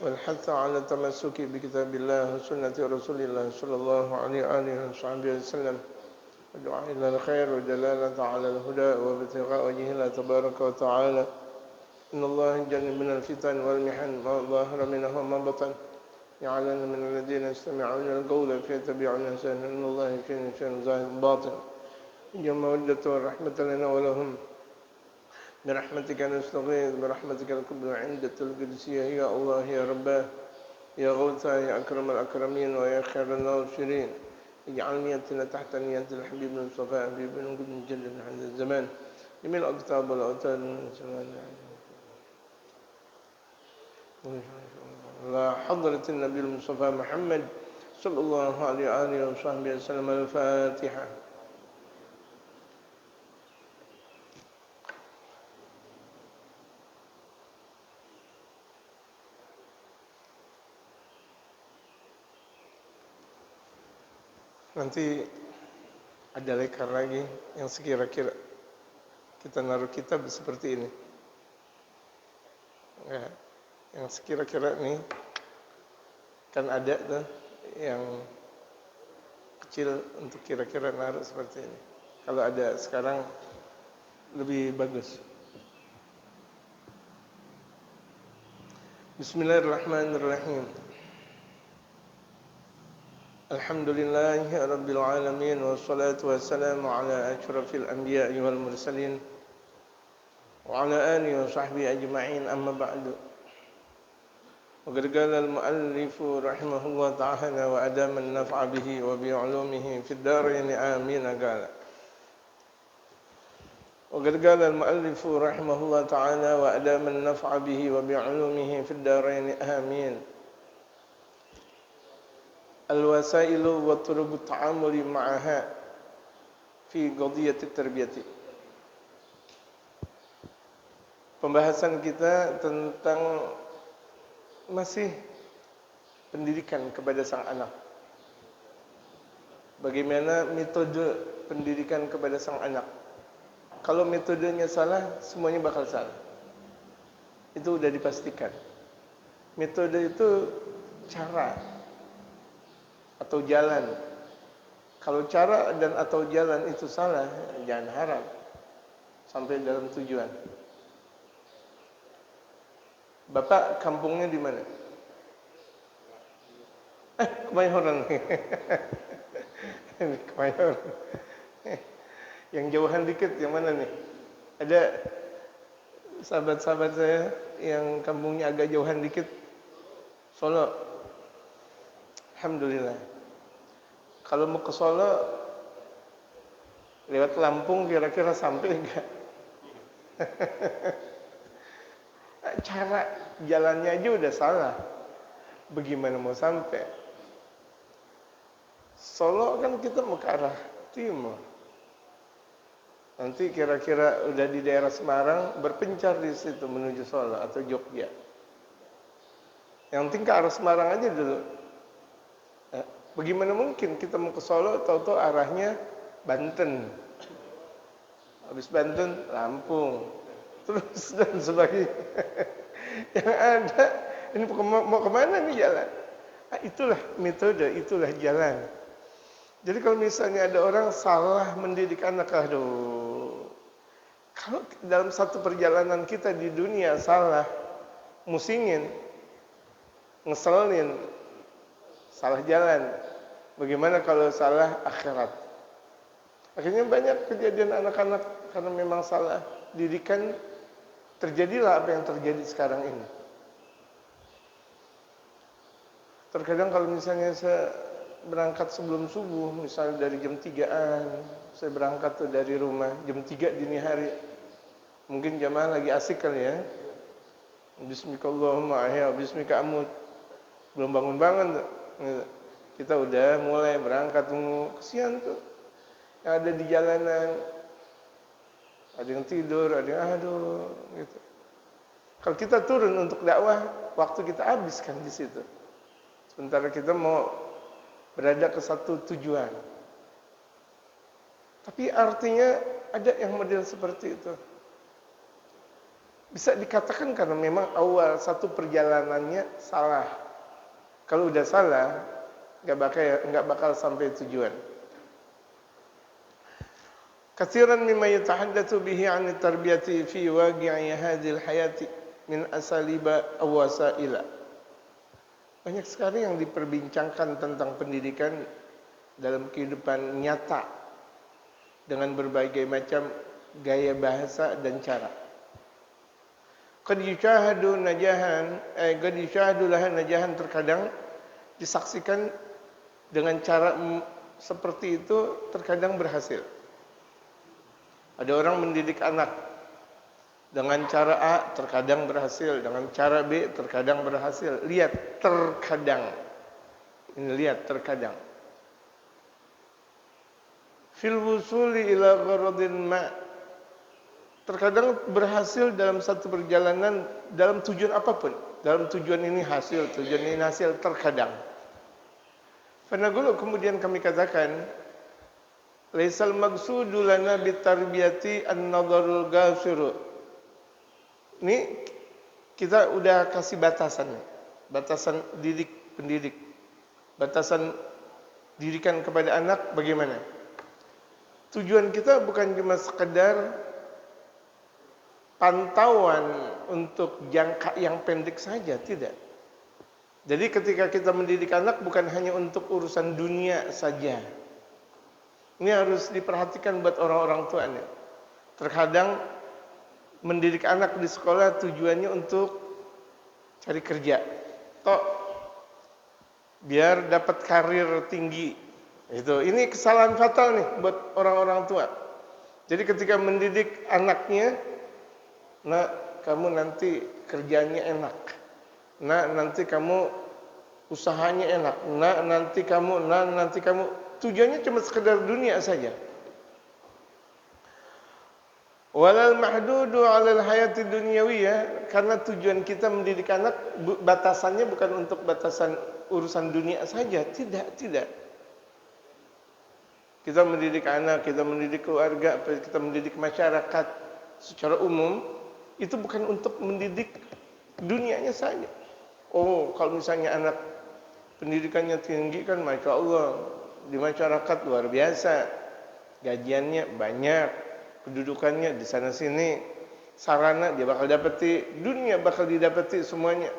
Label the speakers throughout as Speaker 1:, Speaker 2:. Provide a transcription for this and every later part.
Speaker 1: والحث على التمسك بكتاب الله وسنة رسول الله صلى الله عليه وآله وصحبه وسلم والدعاء إلى الخير والدلالة على الهدى وابتغاء وجه الله تبارك وتعالى. إن الله يجنب من الفتن والمحن ما ظهر منها وما بطن يعلن من الذين يستمعون القول فيتبعون أحسنه إن الله يكون شيئا ظاهر باطن يوم مودة ورحمة لنا ولهم برحمتك نستغيث برحمتك الكبرى عند القدسية يا الله يا رباه يا غوثا يا أكرم الأكرمين ويا خير الناصرين اجعل نيتنا تحت نية الحبيب المصطفى حبيب بن جل هذا الزمان جميع الأكتاب والأوتاد على حضرة النبي المصطفى محمد صلى الله عليه وآله وصحبه وسلم. الفاتحة. Nanti ada lekar lagi yang sekira-kira kita naruh kitab seperti ini. Ya, yang sekira-kira ini kan ada tuh yang kecil untuk kira-kira naruh seperti ini. Kalau ada sekarang lebih bagus. Bismillahirrahmanirrahim. Alhamdulillahi Rabbil Alamin wassalatu wassalamu ala asyrafil anbiya'i wal mursalin wa ala alihi wa sahbihi ajma'in amma ba'du. Wa qad qala al-mu'allifu rahimahullah ta'ala wa adama an-naf'a bihi wa bi 'ulumihi fid darain amin qala. Wa qad qala al-mu'allifu rahimahullah ta'ala wa adama an-naf'a bihi wa bi 'ulumihi fid darain amin. Al-wasailu wa turuq at-ta'amuli ma'aha fi qadhiyat at-tarbiyah. Pembahasan kita tentang masih pendidikan kepada sang anak. Bagaimana metode pendidikan kepada sang anak? Kalau metodenya salah, semuanya bakal salah. Itu sudah dipastikan. Metode itu cara atau jalan. Kalau cara dan atau jalan itu salah, jangan harap sampai dalam tujuan. Bapak kampungnya di mana? Kemayoran. Kemayoran. Yang jauhan dikit yang mana nih? Ada sahabat-sahabat saya yang kampungnya agak jauhan dikit. Solo. Alhamdulillah. Kalau mau ke Solo lewat Lampung kira-kira sampai enggak? Cara jalannya aja udah salah. Bagaimana mau sampai? Solo kan kita mau ke arah timur. Nanti kira-kira udah di daerah Semarang berpencar di situ menuju Solo atau Jogja. Yang penting ke arah Semarang aja dulu. Bagaimana mungkin kita mau ke Solo tahu-tahu arahnya Banten. Habis Banten Lampung. Terus dan sebagainya. Yang ada ini mau kemana nih jalan? Itulah metode, itulah jalan. Jadi kalau misalnya ada orang salah mendidik anak, aduh. Kalau dalam satu perjalanan kita di dunia salah, musingin, ngeselin, salah jalan. Bagaimana kalau salah akhirat? Akhirnya banyak kejadian anak-anak karena memang salah didikan, terjadilah apa yang terjadi sekarang ini. Terkadang kalau misalnya saya berangkat sebelum subuh, misalnya dari jam 3-an, saya berangkat tuh dari rumah jam 3 dini hari. Mungkin jamaah lagi asik kali ya. Bismillahirrahmanirrahim, ya bismika amut. Belum bangun-bangun tuh. Kita udah mulai berangkat, kesian tuh yang ada di jalanan. Ada yang tidur, ada yang aduh gitu. Kalau kita turun untuk dakwah, waktu kita habiskan di situ. Sementara kita mau berada ke satu tujuan. Tapi artinya ada yang model seperti itu. Bisa dikatakan karena memang awal satu perjalanannya salah. Kalau udah salah, nggak bakal sampai tujuan. Katsiran mimma yatahaddatsu bihi 'an at-tarbiyati fi waqi'i hadhihi al-hayati min asaliba aw wasaila. Banyak sekali yang diperbincangkan tentang pendidikan dalam kehidupan nyata dengan berbagai macam gaya bahasa dan cara. Qad yushahadu laha najahan, terkadang disaksikan dengan cara seperti itu terkadang berhasil. Ada orang mendidik anak dengan cara A terkadang berhasil, dengan cara B terkadang berhasil. Lihat, terkadang. Ini lihat, terkadang. Fil wusuli ila gharadin ma, terkadang berhasil dalam satu perjalanan dalam tujuan apapun. Dalam tujuan ini hasil, tujuan ini hasil, terkadang. Fanaqulu, kemudian kami katakan, laisal maqsudu lana bitarbiyati an-nadharul ghasiru. Ini kita udah kasih batasan, batasan pendidik, batasan didikan kepada anak bagaimana. Tujuan kita bukan cuma sekedar pantauan untuk jangka yang pendek saja, tidak. Jadi ketika kita mendidik anak bukan hanya untuk urusan dunia saja. Ini harus diperhatikan buat orang-orang tuanya. Terkadang mendidik anak di sekolah tujuannya untuk cari kerja, biar dapat karir tinggi. Ini kesalahan fatal nih buat orang-orang tua. Jadi ketika mendidik anaknya, nah kamu nanti kerjanya enak, nah nanti kamu usahanya enak, nah nanti kamu, tujuannya cuma sekedar dunia saja. Walal mahdudu 'alal hayati dunyawiyah, karena tujuan kita mendidik anak batasannya bukan untuk batasan urusan dunia saja, tidak. Kita mendidik anak, kita mendidik keluarga, kita mendidik masyarakat secara umum, itu bukan untuk mendidik dunianya saja. Oh, kalau misalnya anak pendidikannya tinggi kan Masya Allah, di masyarakat luar biasa, gajiannya banyak, kedudukannya di sana sini, sarana dia bakal dapati, dunia bakal didapati semuanya.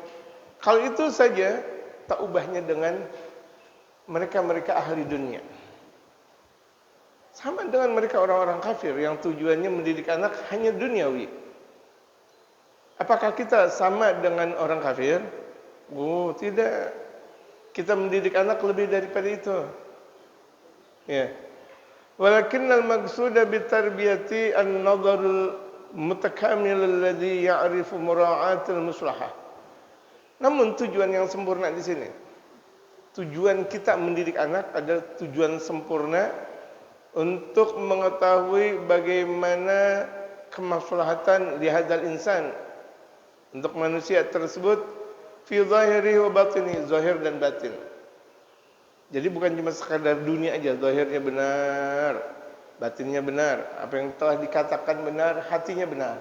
Speaker 1: Kalau itu saja, tak ubahnya dengan mereka ahli dunia. Sama dengan mereka orang-orang kafir yang tujuannya mendidik anak hanya duniawi. Apakah kita sama dengan orang kafir? Oh, tidak. Kita mendidik anak lebih daripada itu. Ya. Walakinnal maqsuda bitarbiyati an-nadharul mutakamil alladhi ya'rifu mura'atul maslahah. Namun tujuan yang sempurna di sini, tujuan kita mendidik anak adalah tujuan sempurna untuk mengetahui bagaimana kemaslahatan lihadzal insan, untuk manusia tersebut, fi zahirihi wa batini, zahir dan batin. Jadi bukan cuma sekadar dunia aja, zahirnya benar, batinnya benar, apa yang telah dikatakan benar, hatinya benar.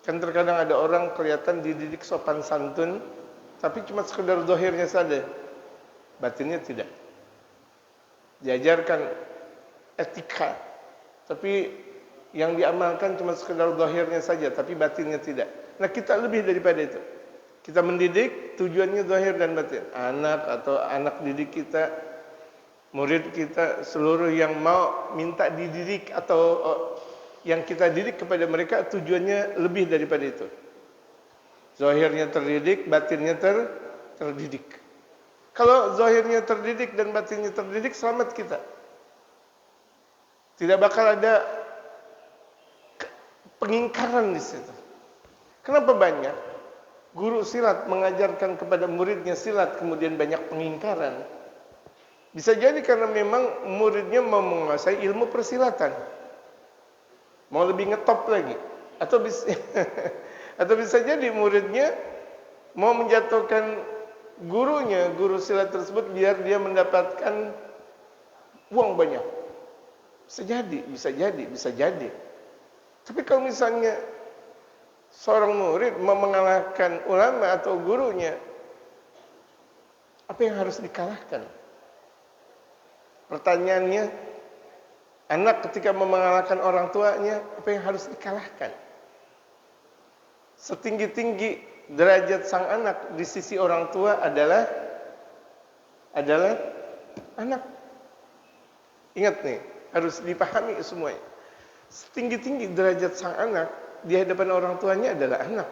Speaker 1: Kan terkadang ada orang kelihatan dididik sopan santun, tapi cuma sekedar zahirnya saja, batinnya tidak. Diajarkan etika, tapi yang diamalkan cuma sekedar zahirnya saja, tapi batinnya tidak. Nah, kita lebih daripada itu. Kita mendidik tujuannya zahir dan batin. Anak atau anak didik kita, murid kita, seluruh yang mau minta dididik atau yang kita didik kepada mereka, tujuannya lebih daripada itu. Zahirnya terdidik, batinnya terdidik. Kalau zahirnya terdidik dan batinnya terdidik, selamat kita. Tidak bakal ada pengingkaran di situ. Kenapa banyak guru silat mengajarkan kepada muridnya silat, kemudian banyak pengingkaran? Bisa jadi karena memang muridnya mau menguasai ilmu persilatan, mau lebih ngetop lagi, atau bisa jadi muridnya mau menjatuhkan gurunya, guru silat tersebut, biar dia mendapatkan uang banyak. Bisa jadi. Tapi kalau misalnya seorang murid mau mengalahkan ulama atau gurunya, apa yang harus dikalahkan? Pertanyaannya, anak ketika mau mengalahkan orang tuanya, apa yang harus dikalahkan? Setinggi-tinggi derajat sang anak di sisi orang tua adalah anak. Ingat nih, harus dipahami semuanya. Setinggi-tinggi derajat sang anak di hadapan orang tuanya adalah anak.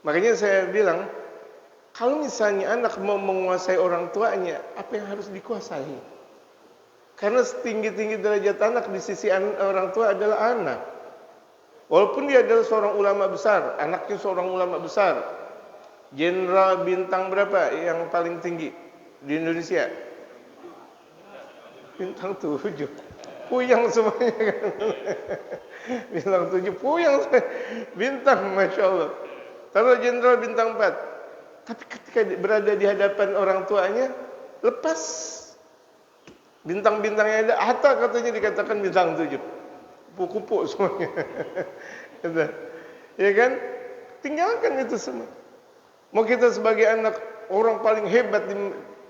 Speaker 1: Makanya saya bilang, kalau misalnya anak mau menguasai orang tuanya, apa yang harus dikuasai? Karena setinggi-tinggi derajat anak di sisi orang tua adalah anak. Walaupun dia adalah seorang ulama besar, anaknya seorang ulama besar, jenderal bintang berapa yang paling tinggi di Indonesia? Bintang 7. Puyang semuanya kan. Bintang 7 puyang. Bintang, Masya Allah. Taruh jenderal bintang 4. Tapi ketika berada di hadapan orang tuanya, lepas. Bintang-bintangnya ada. Hatta katanya dikatakan bintang 7. Kupu-kupu semuanya. Ya kan? Tinggalkan itu semua. Mau kita sebagai anak orang paling hebat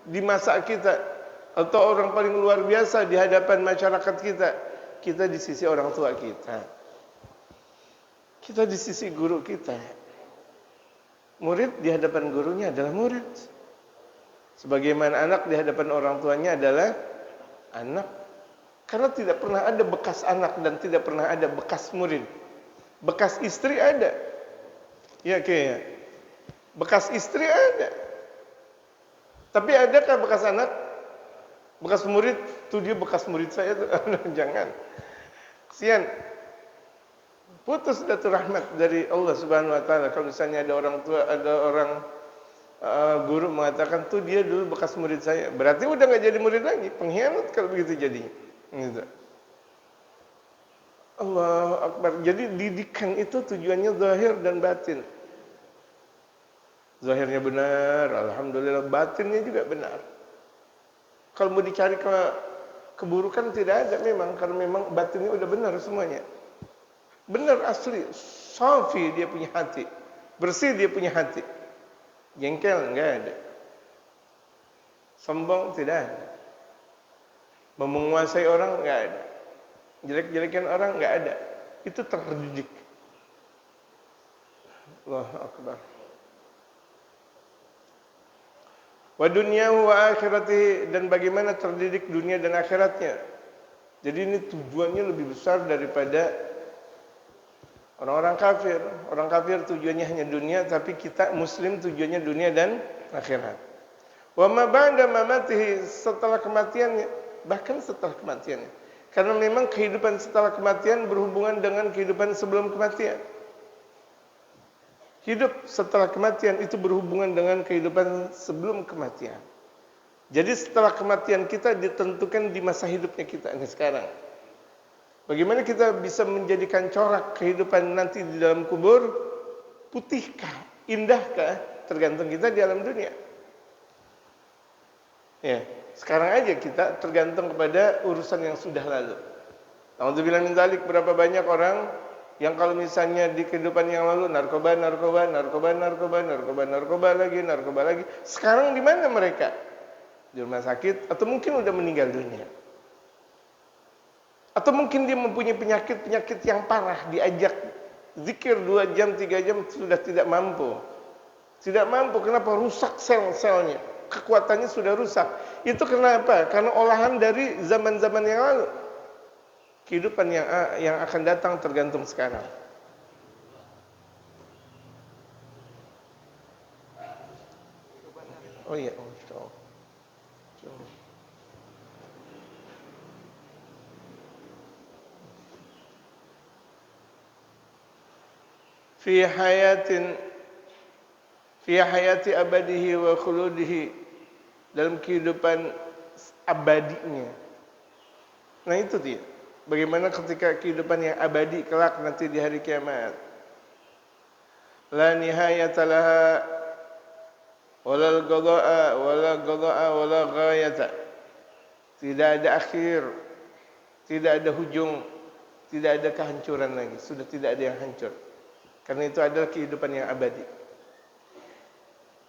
Speaker 1: di masa kita, atau orang paling luar biasa di hadapan masyarakat kita, kita di sisi orang tua kita, kita di sisi guru kita. Murid di hadapan gurunya adalah murid, sebagaimana anak di hadapan orang tuanya adalah anak. Karena tidak pernah ada bekas anak dan tidak pernah ada bekas murid. Bekas istri ada, ya kayaknya. Bekas istri ada, tapi adakah bekas anak? Bekas murid, tuh dia bekas murid saya tuh. Jangan. Kesian. Putus rahmat dari Allah Subhanahu wa taala kalau misalnya ada orang tua, ada orang guru mengatakan tuh dia dulu bekas murid saya. Berarti udah enggak jadi murid lagi, pengkhianat kalau begitu jadinya. Gitu. Allahu Akbar. Jadi didikan itu tujuannya zahir dan batin. Zahirnya benar, alhamdulillah, batinnya juga benar. Kalau mau dicari keburukan tidak ada memang, karena memang batinnya udah benar semuanya. Benar asli, safi dia punya hati, bersih dia punya hati. Jengkel enggak ada. Sombong tidak ada. Menguasai orang enggak ada. Jelek-jelekan orang enggak ada. Itu terdidik. Allahu Akbar. Wa dunyahu wa akhiratihi, dan bagaimana terdidik dunia dan akhiratnya. Jadi ini tujuannya lebih besar daripada orang-orang kafir. Orang kafir tujuannya hanya dunia, tapi kita muslim tujuannya dunia dan akhirat. Wa ma ba'da mamatihi, setelah kematiannya, bahkan setelah kematiannya. Karena memang kehidupan setelah kematian berhubungan dengan kehidupan sebelum kematian. Hidup setelah kematian itu berhubungan dengan kehidupan sebelum kematian. Jadi setelah kematian kita ditentukan di masa hidupnya kita ini sekarang. Bagaimana kita bisa menjadikan corak kehidupan nanti di dalam kubur? Putihkah? Indahkah? Tergantung kita di alam dunia. Ya, sekarang aja kita tergantung kepada urusan yang sudah lalu. Alhamdulillah min dzalik, berapa banyak orang yang kalau misalnya di kehidupan yang lalu narkoba lagi. Sekarang di mana mereka? Di rumah sakit atau mungkin udah meninggal dunia. Atau mungkin dia mempunyai penyakit yang parah, diajak zikir 2 jam, 3 jam sudah tidak mampu. Tidak mampu, kenapa? Rusak sel-selnya. Kekuatannya sudah rusak. Itu kenapa? Karena olahan dari zaman-zaman yang lalu. Kehidupan yang akan datang tergantung sekarang. Oh iya, fi hayati abadihi wa khuludihi, dalam kehidupan abadinya. Nah itu dia. Bagaimana ketika kehidupan yang abadi kelak nanti di hari kiamat. La nihayata laha wala qada'a wala ghayata. Tidak ada akhir, tidak ada hujung, tidak ada kehancuran lagi, sudah tidak ada yang hancur. Karena itu adalah kehidupan yang abadi.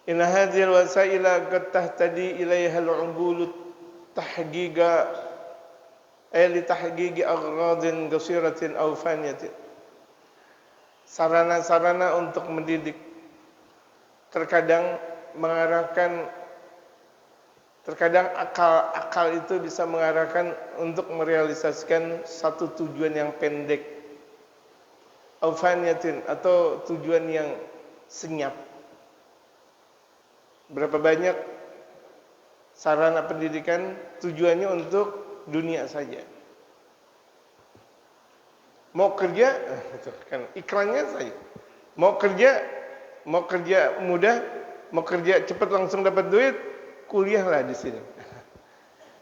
Speaker 1: Inna hadhil wasaila qad tahtadi ilaiha al-'ubulu tahqiqa li tahqiqi aghradin qasiratin aw faniyatin. Sarana-sarana untuk mendidik terkadang mengarahkan, terkadang akal itu bisa mengarahkan untuk merealisasikan satu tujuan yang pendek, aw faniyatin, atau tujuan yang senyap. Berapa banyak sarana pendidikan tujuannya untuk dunia saja. Mau kerja, itu kan iklannya saja. Mau kerja mudah, mau kerja cepat langsung dapat duit, kuliahlah di sini.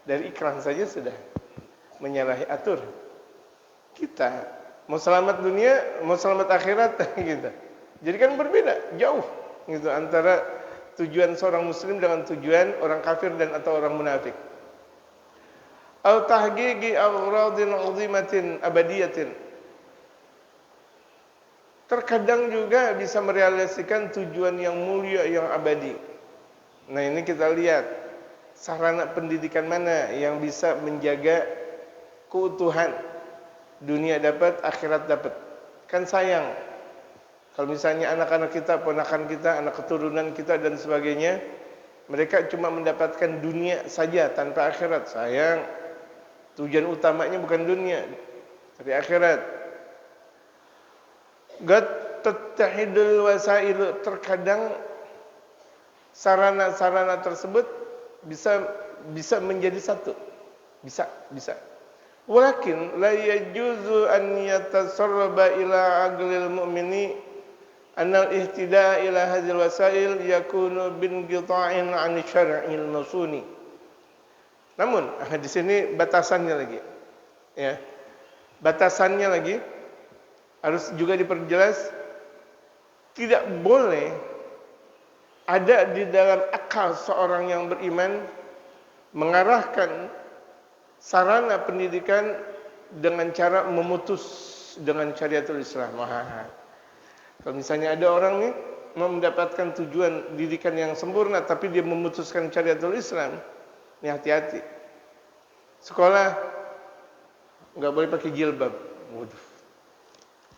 Speaker 1: Dari iklan saja sudah menyalahi atur. Kita mau selamat dunia, mau selamat akhirat gitu. Jadi kan berbeda, jauh gitu antara tujuan seorang muslim dengan tujuan orang kafir dan atau orang munafik. Au tahqiqi aghradin 'azimatin abadiyatin. Terkadang juga bisa merealisasikan tujuan yang mulia yang abadi. Nah, ini kita lihat sarana pendidikan mana yang bisa menjaga keutuhan, dunia dapat, akhirat dapat. Kan sayang kalau misalnya anak-anak kita, ponakan kita, anak keturunan kita dan sebagainya, mereka cuma mendapatkan dunia saja tanpa akhirat. Sayang, tujuan utamanya bukan dunia, tapi akhirat. Qad tattahidul wasail, terkadang sarana-sarana tersebut bisa menjadi satu. Bisa. Walakin la yajuzu an yatasarraba ila aqlil mu'mini anal ihtidaa ila hadhil wasail yakunu bin qita'in 'an syar'il masuni. Namun di sini batasannya lagi. Ya. Batasannya lagi harus juga diperjelas, tidak boleh ada di dalam akal seorang yang beriman mengarahkan sarana pendidikan dengan cara memutus dengan syariatul Islam. Kalau misalnya ada orang nih mau mendapatkan tujuan didikan yang sempurna tapi dia memutuskan syariatul Islam, ini hati-hati. Sekolah nggak boleh pakai jilbab. Waduh.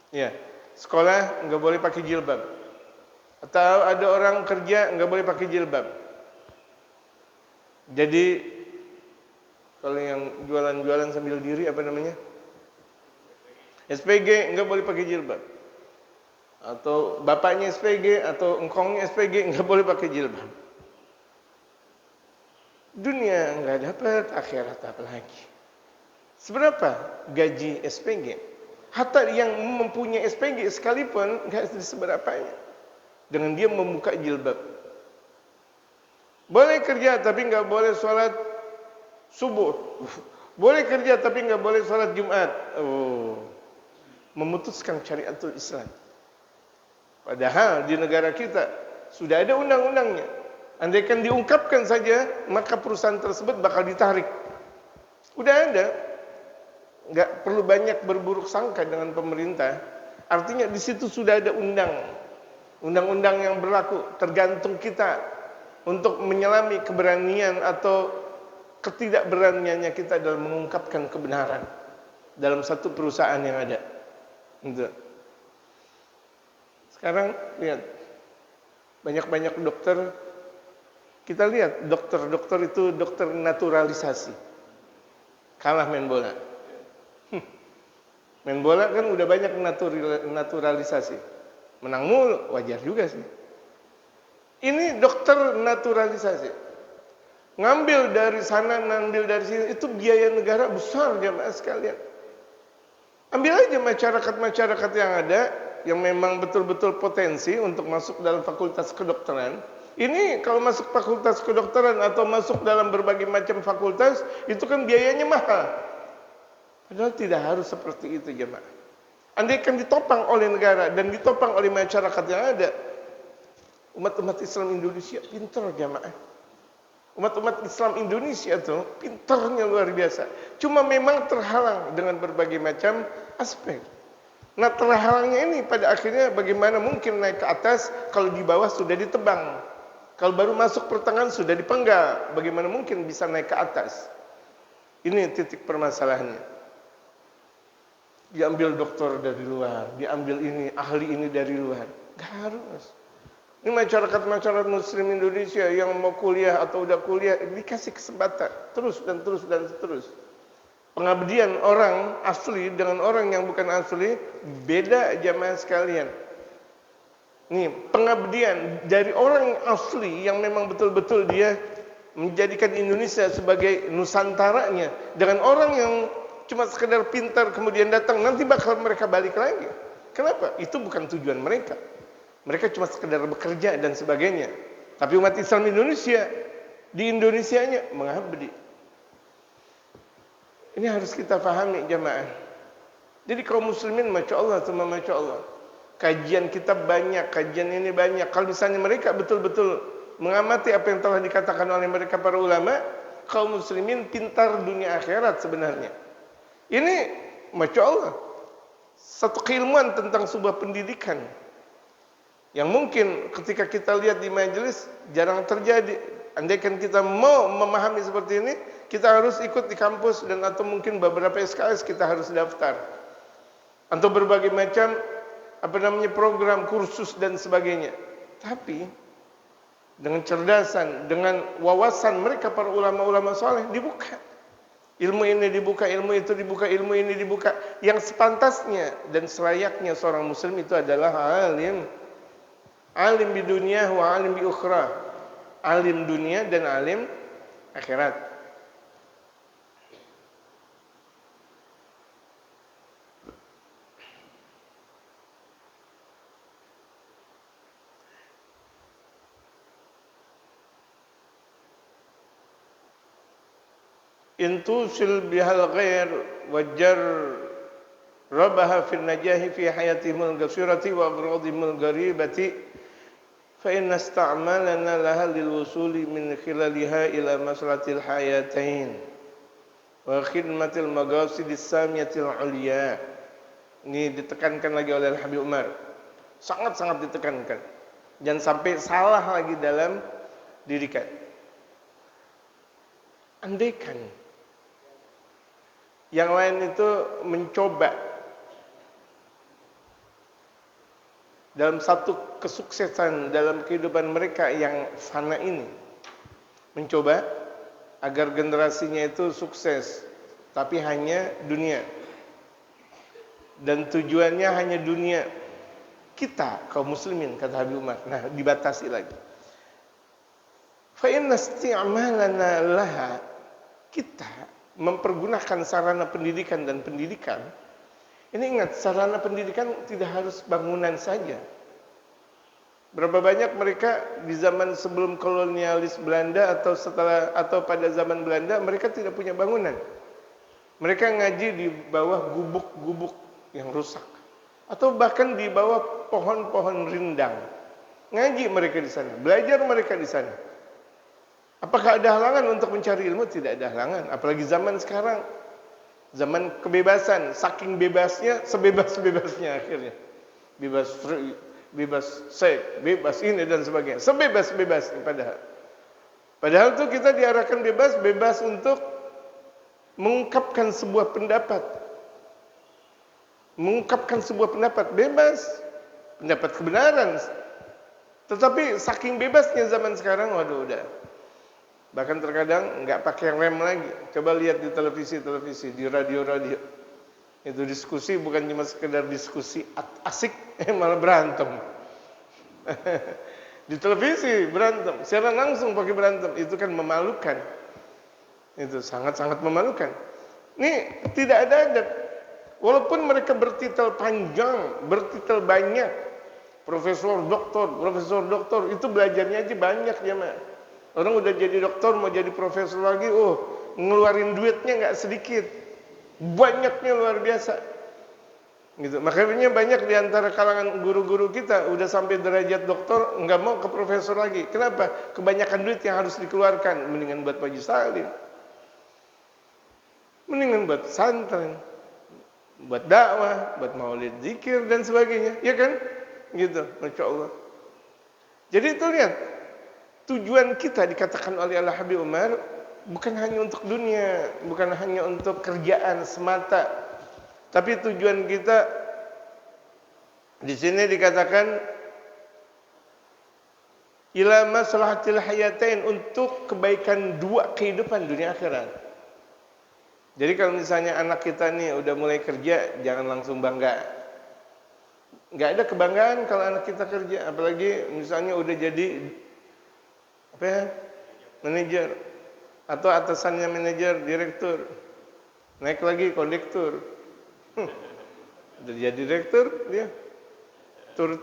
Speaker 1: Ya, sekolah nggak boleh pakai jilbab. Atau ada orang kerja nggak boleh pakai jilbab. Jadi kalau yang jualan-jualan sambil diri apa namanya? SPG nggak boleh pakai jilbab. Atau bapaknya SPG atau engkongnya SPG nggak boleh pakai jilbab. Dunia nggak dapat, akhirat apa lagi? Seberapa gaji SPG? Hatta yang mempunyai SPG sekalipun nggak seberapanya dengan dia membuka jilbab. Boleh kerja tapi nggak boleh sholat subuh. Boleh kerja tapi nggak boleh sholat Jumat. Memutuskan syariatul Islam. Padahal di negara kita sudah ada undang-undangnya. Andaikan diungkapkan saja, maka perusahaan tersebut bakal ditarik. Udah ada. Nggak perlu banyak berburuk sangka dengan pemerintah. Artinya di situ sudah ada undang-undang yang berlaku. Tergantung kita untuk menyelami keberanian atau ketidakberaniannya kita dalam mengungkapkan kebenaran dalam satu perusahaan yang ada. Sekarang lihat banyak-banyak dokter. Kita lihat dokter-dokter itu dokter naturalisasi. Kalah main bola. Main bola kan udah banyak naturalisasi. Menang mulu, wajar juga sih. Ini dokter naturalisasi. Ngambil dari sana, ngambil dari sini, itu biaya negara besar jamaah sekalian. Ambil aja masyarakat-masyarakat yang ada, yang memang betul-betul potensi untuk masuk dalam fakultas kedokteran. Ini kalau masuk fakultas kedokteran atau masuk dalam berbagai macam fakultas, itu kan biayanya mahal. Padahal tidak harus seperti itu jemaah. Andaikan ditopang oleh negara dan ditopang oleh masyarakat yang ada, umat-umat Islam Indonesia pintar jemaah. Umat-umat Islam Indonesia tuh pintarnya luar biasa. Cuma memang terhalang dengan berbagai macam aspek. Nah, terhalangnya ini pada akhirnya bagaimana mungkin naik ke atas kalau di bawah sudah ditebang. Kalau baru masuk pertengahan sudah dipenggal, bagaimana mungkin bisa naik ke atas? Ini titik permasalahannya. Diambil dokter dari luar, diambil ini, ahli ini dari luar. Gak harus. Ini masyarakat muslim Indonesia yang mau kuliah atau udah kuliah, dikasih kesempatan. Terus dan terus dan terus. Pengabdian orang asli dengan orang yang bukan asli, beda jamaah sekalian. Nih, pengabdian dari orang asli yang memang betul-betul dia menjadikan Indonesia sebagai nusantaranya, dengan orang yang cuma sekedar pintar kemudian datang, nanti bakal mereka balik lagi. Kenapa? Itu bukan tujuan mereka. Mereka cuma sekedar bekerja dan sebagainya. Tapi umat Islam Indonesia, di Indonesianya mengabdi. Ini harus kita pahami jamaah. Jadi kaum muslimin, Masya Allah, semua Masya Allah. Kajian kita banyak, kajian ini banyak. Kalau misalnya mereka betul-betul mengamati apa yang telah dikatakan oleh mereka para ulama, kaum muslimin pintar dunia akhirat sebenarnya. Ini Masya Allah, satu keilmuan tentang sebuah pendidikan yang mungkin ketika kita lihat di majelis jarang terjadi. Andaikan kita mau memahami seperti ini, kita harus ikut di kampus dan atau mungkin beberapa SKS kita harus daftar. Atau berbagai macam program, kursus dan sebagainya. Tapi dengan cerdasan, dengan wawasan mereka para ulama-ulama saleh dibuka. Ilmu ini dibuka, ilmu itu dibuka, ilmu ini dibuka. Yang sepantasnya dan selayaknya seorang muslim itu adalah alim. Alim di dunia wa alim di ukhra. Alim dunia dan alim akhirat. Intusil bihal ghair wajar rabaha fil najahi fi hayatihimul ghafirati wa agradhimul gharibati fa inna ista'malana laha lil wusuli min khilaliha ila maslahatil hayatain wa khidmatil maqasidis samiyatil uliya. Ini ditekankan lagi oleh Habib Umar. Sangat-sangat ditekankan. Jangan sampai salah lagi dalam didikan. Andaikan yang lain itu mencoba dalam satu kesuksesan dalam kehidupan mereka yang fana ini, mencoba agar generasinya itu sukses, tapi hanya dunia, dan tujuannya hanya dunia. Kita kaum muslimin, kata Habib Umar, nah dibatasi lagi. Fa inna isti'malana laha, kita mempergunakan sarana pendidikan dan pendidikan. Ini ingat, sarana pendidikan tidak harus bangunan saja. Berapa banyak mereka di zaman sebelum kolonialis Belanda atau setelah atau pada zaman Belanda, mereka tidak punya bangunan. Mereka ngaji di bawah gubuk-gubuk yang rusak, atau bahkan di bawah pohon-pohon rindang. Ngaji mereka di sana, belajar mereka di sana. Apakah ada halangan untuk mencari ilmu? Tidak ada halangan. Apalagi zaman sekarang, zaman kebebasan, saking bebasnya, sebebas-bebasnya akhirnya. Bebas free, bebas seks, bebas ini dan sebagainya. Sebebas-bebasnya padahal. Padahal tuh kita diarahkan bebas untuk mengungkapkan sebuah pendapat. Mengungkapkan sebuah pendapat bebas, pendapat kebenaran. Tetapi saking bebasnya zaman sekarang, waduh udah. Bahkan terkadang nggak pakai rem lagi. Coba lihat di televisi, di radio-radio. Itu diskusi bukan cuma sekedar diskusi asik, malah berantem. Di televisi berantem, secara langsung pakai berantem, itu kan memalukan. Itu sangat-sangat memalukan. Ini tidak ada adab. Walaupun mereka bertitel panjang, bertitel banyak, profesor, doktor, itu belajarnya aja banyak ya, Mak. Orang udah jadi doktor, mau jadi profesor lagi, ngeluarin duitnya nggak sedikit, banyaknya luar biasa. Gitu. Makanya banyak di antara kalangan guru-guru kita udah sampai derajat doktor, nggak mau ke profesor lagi. Kenapa? Kebanyakan duit yang harus dikeluarkan, mendingan buat Haji Salim, mendingan buat santren. buat dakwah, buat maulid zikir dan sebagainya, ya kan? Gitu, Masya Allah. Jadi itu lihat, tujuan kita dikatakan oleh Al-Habib Umar bukan hanya untuk dunia, bukan hanya untuk kerjaan semata, tapi tujuan kita di sini dikatakan ila maslahatil hayatain, untuk kebaikan dua kehidupan dunia akhirat. Jadi kalau misalnya anak kita nih udah mulai kerja, jangan langsung bangga. Nggak ada kebanggaan kalau anak kita kerja, apalagi misalnya udah jadi apa ya, manajer atau atasannya manajer, direktur, naik lagi kondektur, udah jadi direktur dia, tur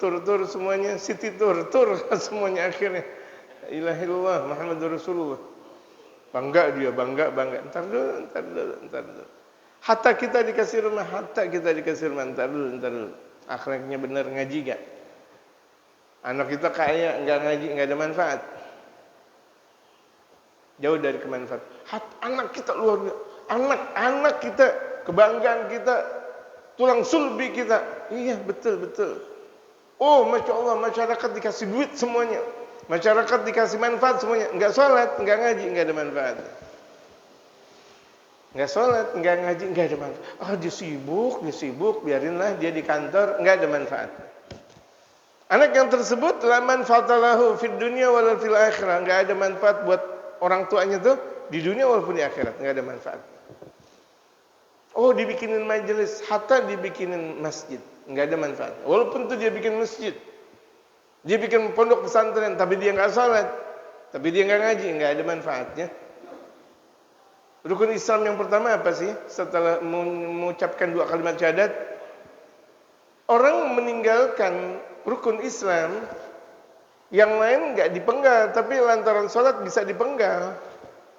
Speaker 1: semuanya, city tur semuanya akhirnya. La ilaha illallah Muhammadur Rasulullah. Bangga dia, bangga. Entar dulu. Hatta kita dikasih rumah, entar dulu. Akhlaknya benar, ngaji gak? Anak kita kaya, enggak ngaji, enggak ada manfaat. Jauh dari kemanfaat. Anak kita luar biasa. Anak kita, kebanggaan kita, tulang sulbi kita. Iya, betul. Oh, Masya Allah, masyarakat dikasih duit semuanya. Masyarakat dikasih manfaat semuanya. Enggak sholat, enggak ngaji, enggak ada manfaat. Enggak sholat, enggak ngaji, enggak ada manfaat. Dia sibuk, biarinlah dia di kantor, enggak ada manfaat. Anak yang tersebut la manfaatalahu fid dunya wala fil akhirah, enggak ada manfaat buat orang tuanya tuh di dunia walaupun di akhirat, enggak ada manfaat. Oh, dibikinin majelis, hatta dibikinin masjid, enggak ada manfaat. Walaupun tuh dia bikin masjid, dia bikin pondok pesantren, tapi dia enggak salat, tapi dia enggak ngaji, enggak ada manfaatnya. Rukun Islam yang pertama apa sih? Setelah mengucapkan dua kalimat syahadat, orang meninggalkan rukun Islam, yang lain enggak dipenggal, tapi lantaran salat bisa dipenggal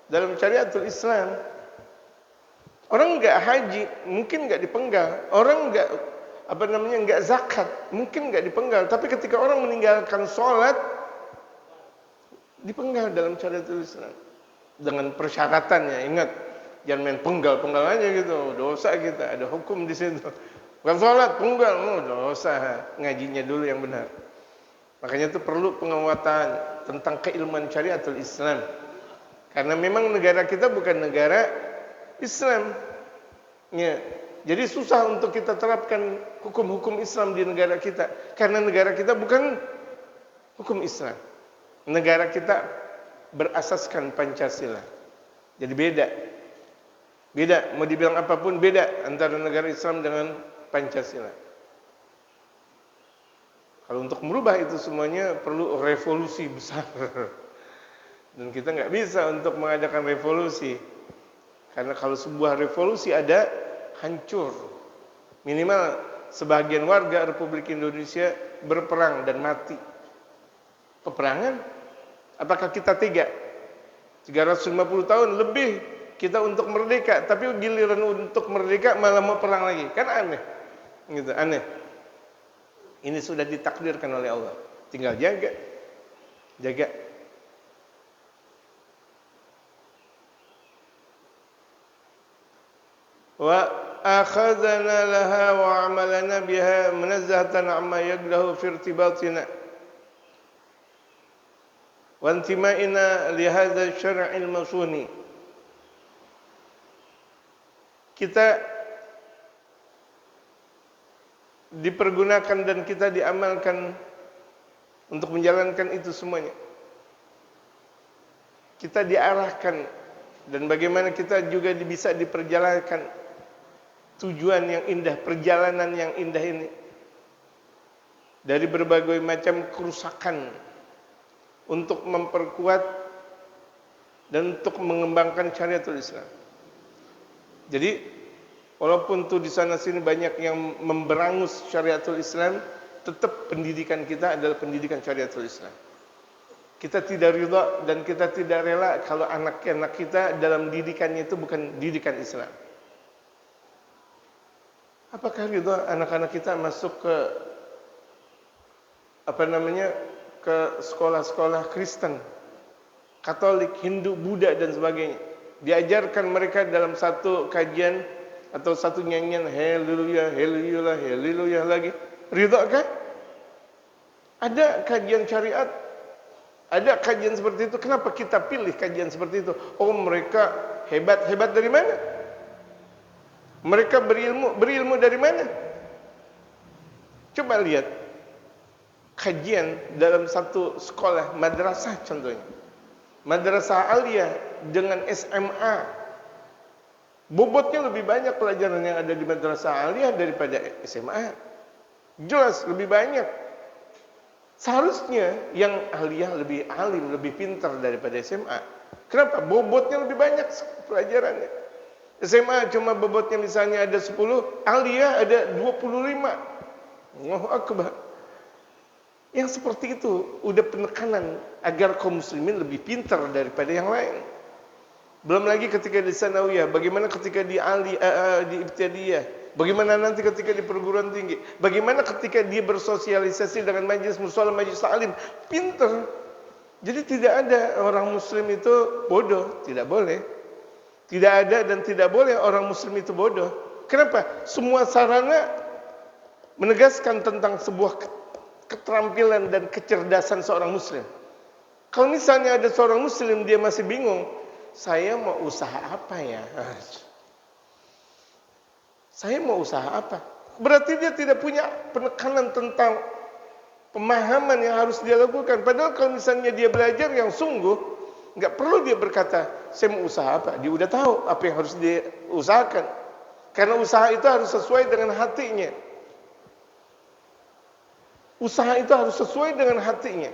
Speaker 1: dalam syariatul Islam. Orang enggak haji, mungkin enggak dipenggal. Orang enggak enggak zakat, mungkin enggak dipenggal. Tapi ketika orang meninggalkan sholat, dipenggal dalam syariatul Islam. Dengan persyaratannya, ingat, jangan main penggal aja gitu, dosa kita, ada hukum di situ. Bukan sholat, penggal, dosa. Ngajinya dulu yang benar. Makanya itu perlu penguatan tentang keilmuan syariatul Islam. Karena memang negara kita bukan negara Islam. Ya. Jadi susah untuk kita terapkan hukum-hukum Islam di negara kita. Karena negara kita bukan hukum Islam. Negara kita berasaskan Pancasila. Jadi beda. Mau dibilang apapun beda antara negara Islam dengan Pancasila. Kalau untuk merubah itu semuanya perlu revolusi besar. Dan kita nggak bisa untuk mengadakan revolusi. Karena kalau sebuah revolusi ada, hancur. Minimal sebagian warga Republik Indonesia berperang dan mati. Peperangan? Apakah kita tega? 350 tahun lebih kita untuk merdeka, tapi giliran untuk merdeka malah mau perang lagi. Kan aneh. Gitu, aneh. Ini sudah ditakdirkan oleh Allah. Tinggal jaga. Wa akhadana laha wa amalana biha munazzahatan amma yaglahu fi irtibatina wa intima'ina li hadzal syar'il masuni. Kita dipergunakan dan kita diamalkan untuk menjalankan itu semuanya. Kita diarahkan dan bagaimana kita juga bisa diperjalankan tujuan yang indah, perjalanan yang indah ini dari berbagai macam kerusakan untuk memperkuat dan untuk mengembangkan syariatul Islam. Jadi walaupun tuh di sana sini banyak yang memberangus syariatul Islam, tetap pendidikan kita adalah pendidikan syariatul Islam. Kita tidak ridha dan kita tidak rela kalau anak-anak kita dalam didikannya itu bukan didikan Islam. Apakah ridha anak-anak kita masuk ke ke sekolah-sekolah Kristen, Katolik, Hindu, Buddha dan sebagainya? Diajarkan mereka dalam satu kajian atau satu nyanyian haleluya, haleluya, haleluya lagi. Ridha kah? Ada kajian syariat, ada kajian seperti itu. Kenapa kita pilih kajian seperti itu? Oh, mereka hebat. Hebat dari mana? Mereka berilmu dari mana? Coba lihat kajian dalam satu sekolah, madrasah contohnya. Madrasah aliyah dengan SMA. Bobotnya lebih banyak pelajaran yang ada di madrasah aliyah daripada SMA. Jelas lebih banyak. Seharusnya yang aliyah lebih alim, lebih pintar daripada SMA. Kenapa? Bobotnya lebih banyak pelajarannya. SMA cuma bobotnya misalnya ada 10, aliyah ada 25. Allahu Akbar. Yang seperti itu udah penekanan agar kaum muslimin lebih pintar daripada yang lain. Belum lagi ketika di sanawiyah, bagaimana ketika di di ibtidaiyah, bagaimana nanti ketika di perguruan tinggi, bagaimana ketika dia bersosialisasi dengan majelis musyawarah, majelis taklim, pintar. Jadi tidak ada orang muslim itu bodoh, tidak boleh. Tidak ada dan tidak boleh orang muslim itu bodoh. Kenapa? Semua sarana menegaskan tentang sebuah keterampilan dan kecerdasan seorang muslim. Kalau misalnya ada seorang muslim dia masih bingung, saya mau usaha apa ya? Saya mau usaha apa? Berarti dia tidak punya penekanan tentang pemahaman yang harus dia lakukan. Padahal kalau misalnya dia belajar yang sungguh, nggak perlu dia berkata, saya mau usaha apa? Dia udah tahu apa yang harus dia usahakan. Karena usaha itu harus sesuai dengan hatinya. Usaha itu harus sesuai dengan hatinya.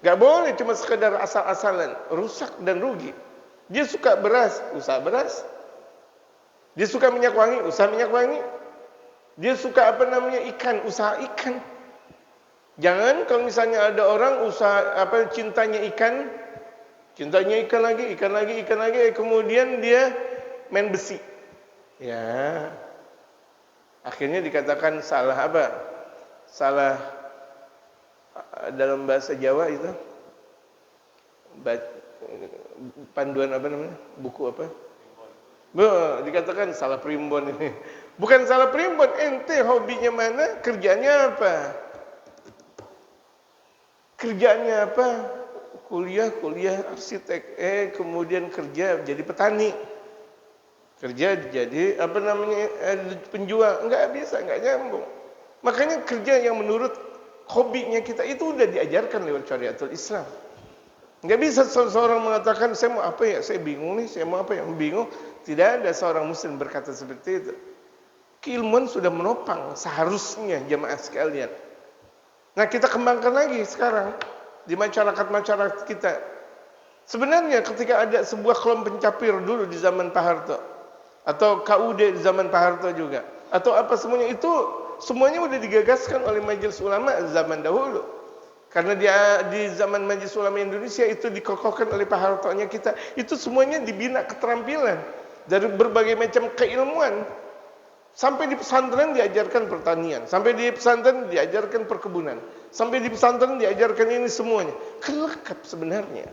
Speaker 1: Gak boleh cuma sekedar asal-asalan, rusak dan rugi. Dia suka beras, usaha beras. Dia suka minyak wangi, usaha minyak wangi. Dia suka ikan, usaha ikan. Jangan kalau misalnya ada orang usaha cintanya ikan lagi, kemudian dia main besi. Ya. Akhirnya dikatakan salah apa? Salah dalam bahasa Jawa itu panduan buku apa? Dikatakan salah primbon ini. Bukan salah primbon, ente hobinya mana, kerjanya apa? Kerjanya apa? Kuliah arsitek, kemudian kerja jadi petani. Kerja jadi penjual, enggak bisa, enggak nyambung. Makanya kerja yang menurut hobinya kita itu udah diajarkan lewat syariatul Islam. Enggak bisa seseorang mengatakan saya mau apa ya, saya bingung nih, saya mau apa ya, bingung. Tidak ada seorang muslim berkata seperti itu. Keilmuan sudah menopang seharusnya jamaah sekalian. Nah, kita kembangkan lagi sekarang di masyarakat kita. Sebenarnya ketika ada sebuah kelompok pencapir dulu di zaman Pak Harto, atau KUD di zaman Pak Harto juga, atau apa semuanya itu semuanya sudah digagaskan oleh Majelis Ulama zaman dahulu. Karena di zaman Majelis Ulama Indonesia itu dikokohkan oleh Pak Harto-nya kita. Itu semuanya dibina keterampilan dari berbagai macam keilmuan. Sampai di pesantren diajarkan pertanian, sampai di pesantren diajarkan perkebunan, sampai di pesantren diajarkan ini semuanya. Kan lengkap sebenarnya.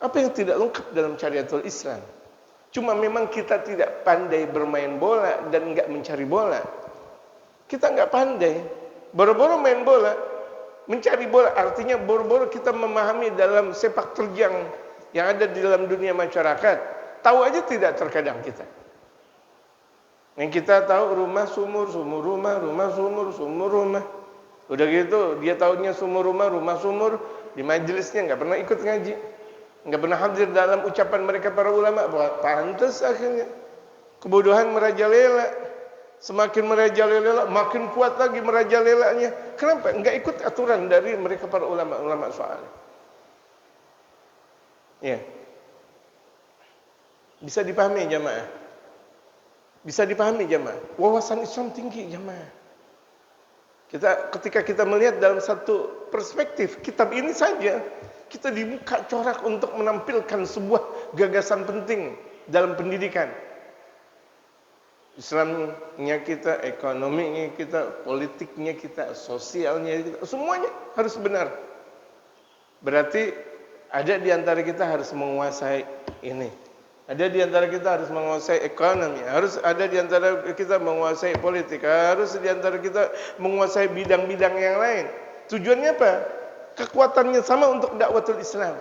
Speaker 1: Apa yang tidak lengkap dalam syariatul Islam? Cuma memang kita tidak pandai bermain bola dan enggak mencari bola. Kita enggak pandai. Boro-boro main bola, mencari bola, artinya boro-boro kita memahami dalam sepak terjang yang ada di dalam dunia masyarakat. Tahu aja tidak terkadang kita. Yang kita tahu rumah sumur, sumur rumah, rumah sumur, sumur rumah. Udah gitu, dia tahunya sumur rumah, rumah sumur. Di majelisnya nggak pernah ikut ngaji, nggak pernah hadir dalam ucapan mereka para ulama. Pantas akhirnya kebodohan merajalela. Semakin merajalela, makin kuat lagi merajalelanya. Kenapa? Nggak ikut aturan dari mereka para ulama soal. Ya, bisa dipahami jamaah. Bisa dipahami jamaah. Wawasan Islam tinggi jamaah. Ketika kita melihat dalam satu perspektif kitab ini saja, kita dibuka corak untuk menampilkan sebuah gagasan penting dalam pendidikan. Islamnya kita, ekonominya kita, politiknya kita, sosialnya kita, semuanya harus benar. Berarti ada di antara kita harus menguasai ini. Ada di antara kita harus menguasai ekonomi, harus ada di antara kita menguasai politik, harus di antara kita menguasai bidang-bidang yang lain. Tujuannya apa? Kekuatannya sama untuk dakwatul Islam.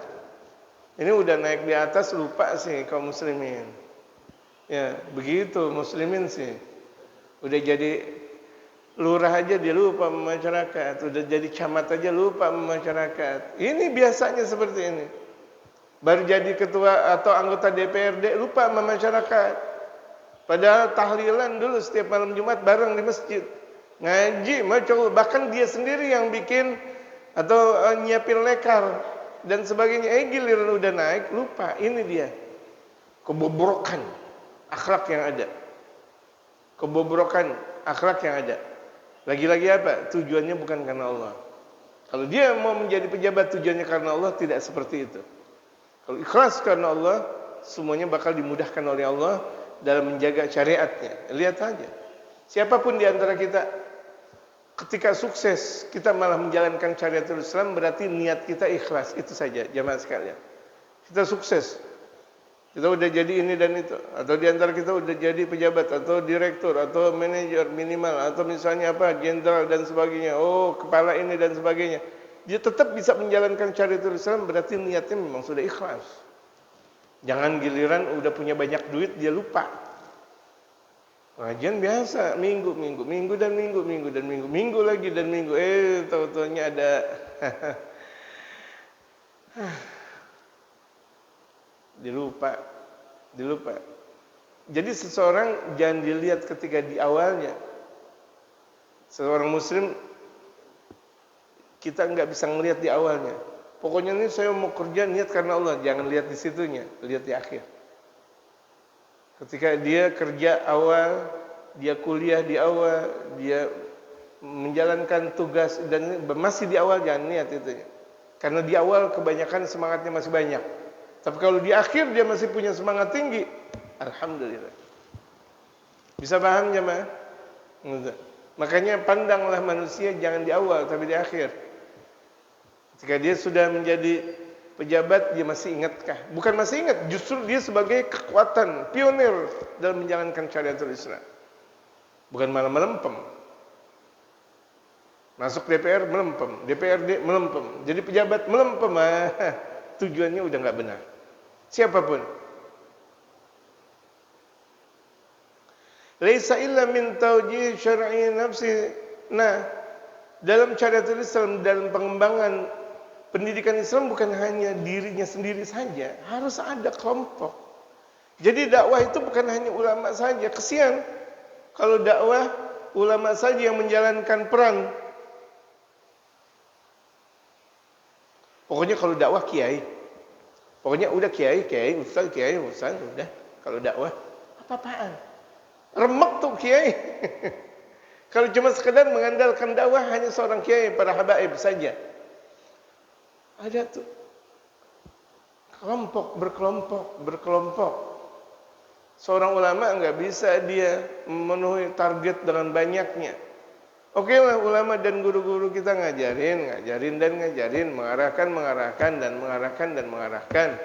Speaker 1: Ini udah naik di atas, lupa sih kaum muslimin. Ya, begitu muslimin sih. Udah jadi lurah aja dia lupa sama masyarakat, udah jadi camat aja lupa sama masyarakat. Ini biasanya seperti ini. Baru jadi ketua atau anggota DPRD lupa sama masyarakat. Padahal tahlilan dulu setiap malam Jumat bareng di masjid. Ngaji, bahkan dia sendiri yang bikin atau nyiapin lekar dan sebagainya. Giliran udah naik lupa. Ini dia kebobrokan akhlak yang ada. Kebobrokan akhlak yang ada. Lagi-lagi apa? Tujuannya bukan karena Allah. Kalau dia mau menjadi pejabat tujuannya karena Allah, tidak seperti itu. Kalau ikhlas karena Allah, semuanya bakal dimudahkan oleh Allah dalam menjaga syariatnya. Lihat aja. Siapapun di antara kita, ketika sukses, kita malah menjalankan syariatul Islam, berarti niat kita ikhlas. Itu saja, jamaah sekalian. Kita sukses. Kita udah jadi ini dan itu. Atau di antara kita udah jadi pejabat, atau direktur, atau manajer minimal, atau misalnya apa, jenderal dan sebagainya. Oh, kepala ini dan sebagainya. Dia tetap bisa menjalankan syariatul Islam, berarti niatnya memang sudah ikhlas. Jangan giliran udah punya banyak duit dia lupa. Pengajian biasa, minggu dan minggu lagi dan minggu. Tahu-tahunya ada dilupa. Jadi seseorang jangan dilihat ketika di awalnya. Seorang muslim kita nggak bisa ngelihat di awalnya. Pokoknya ini saya mau kerja niat karena Allah, jangan lihat di situnya, lihat di akhir. Ketika dia kerja awal, dia kuliah di awal, dia menjalankan tugas dan masih di awal, jangan niat itu. Karena di awal kebanyakan semangatnya masih banyak. Tapi kalau di akhir dia masih punya semangat tinggi, alhamdulillah. Bisa paham jemaah? Makanya pandanglah manusia jangan di awal tapi di akhir. Ketika dia sudah menjadi pejabat, dia masih ingatkah? Bukan masih ingat, justru dia sebagai kekuatan pionir dalam menjalankan syariatul Islam. Bukan malah melempem. Masuk DPR melempem, DPRD melempem, jadi pejabat melempem. Tujuannya udah nggak benar. Siapapun. Laisa illa min tawjih syar'i nafsi. Nah, dalam syariatul Islam, dalam pengembangan pendidikan Islam bukan hanya dirinya sendiri saja, harus ada kelompok. Jadi dakwah itu bukan hanya ulama saja. Kesian kalau dakwah ulama saja yang menjalankan peran. Pokoknya kalau dakwah kiai. Pokoknya udah kiai, ustaz, udah. Kalau dakwah apa-apaan? Remek tuh kiai. Kalau cuma sekedar mengandalkan dakwah hanya seorang kiai, para habaib saja. Ada tuh berkelompok. Seorang ulama nggak bisa dia memenuhi target dengan banyaknya. Oke lah, ulama dan guru-guru kita ngajarin, mengarahkan.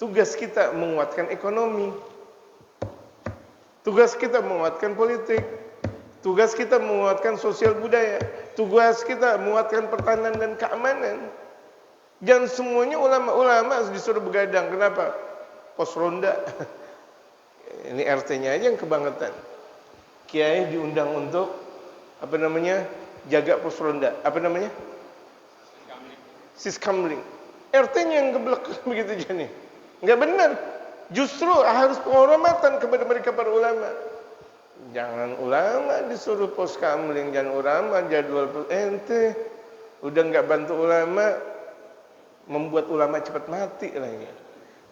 Speaker 1: Tugas kita menguatkan ekonomi. Tugas kita menguatkan politik. Tugas kita menguatkan sosial budaya. Tugas kita menguatkan pertahanan dan keamanan. Jangan semuanya ulama-ulama disuruh begadang. Kenapa? Pos ronda. Ini RT-nya aja yang kebangetan. Kiai diundang untuk jaga pos ronda. Siskamling. RT-nya yang geblek begitu jadi. Enggak benar. Justru harus penghormatan kepada mereka para ulama. Jangan ulama disuruh pos kamling, jangan ulama jadwal ente. Udah enggak bantu ulama, membuat ulama cepat mati lagi.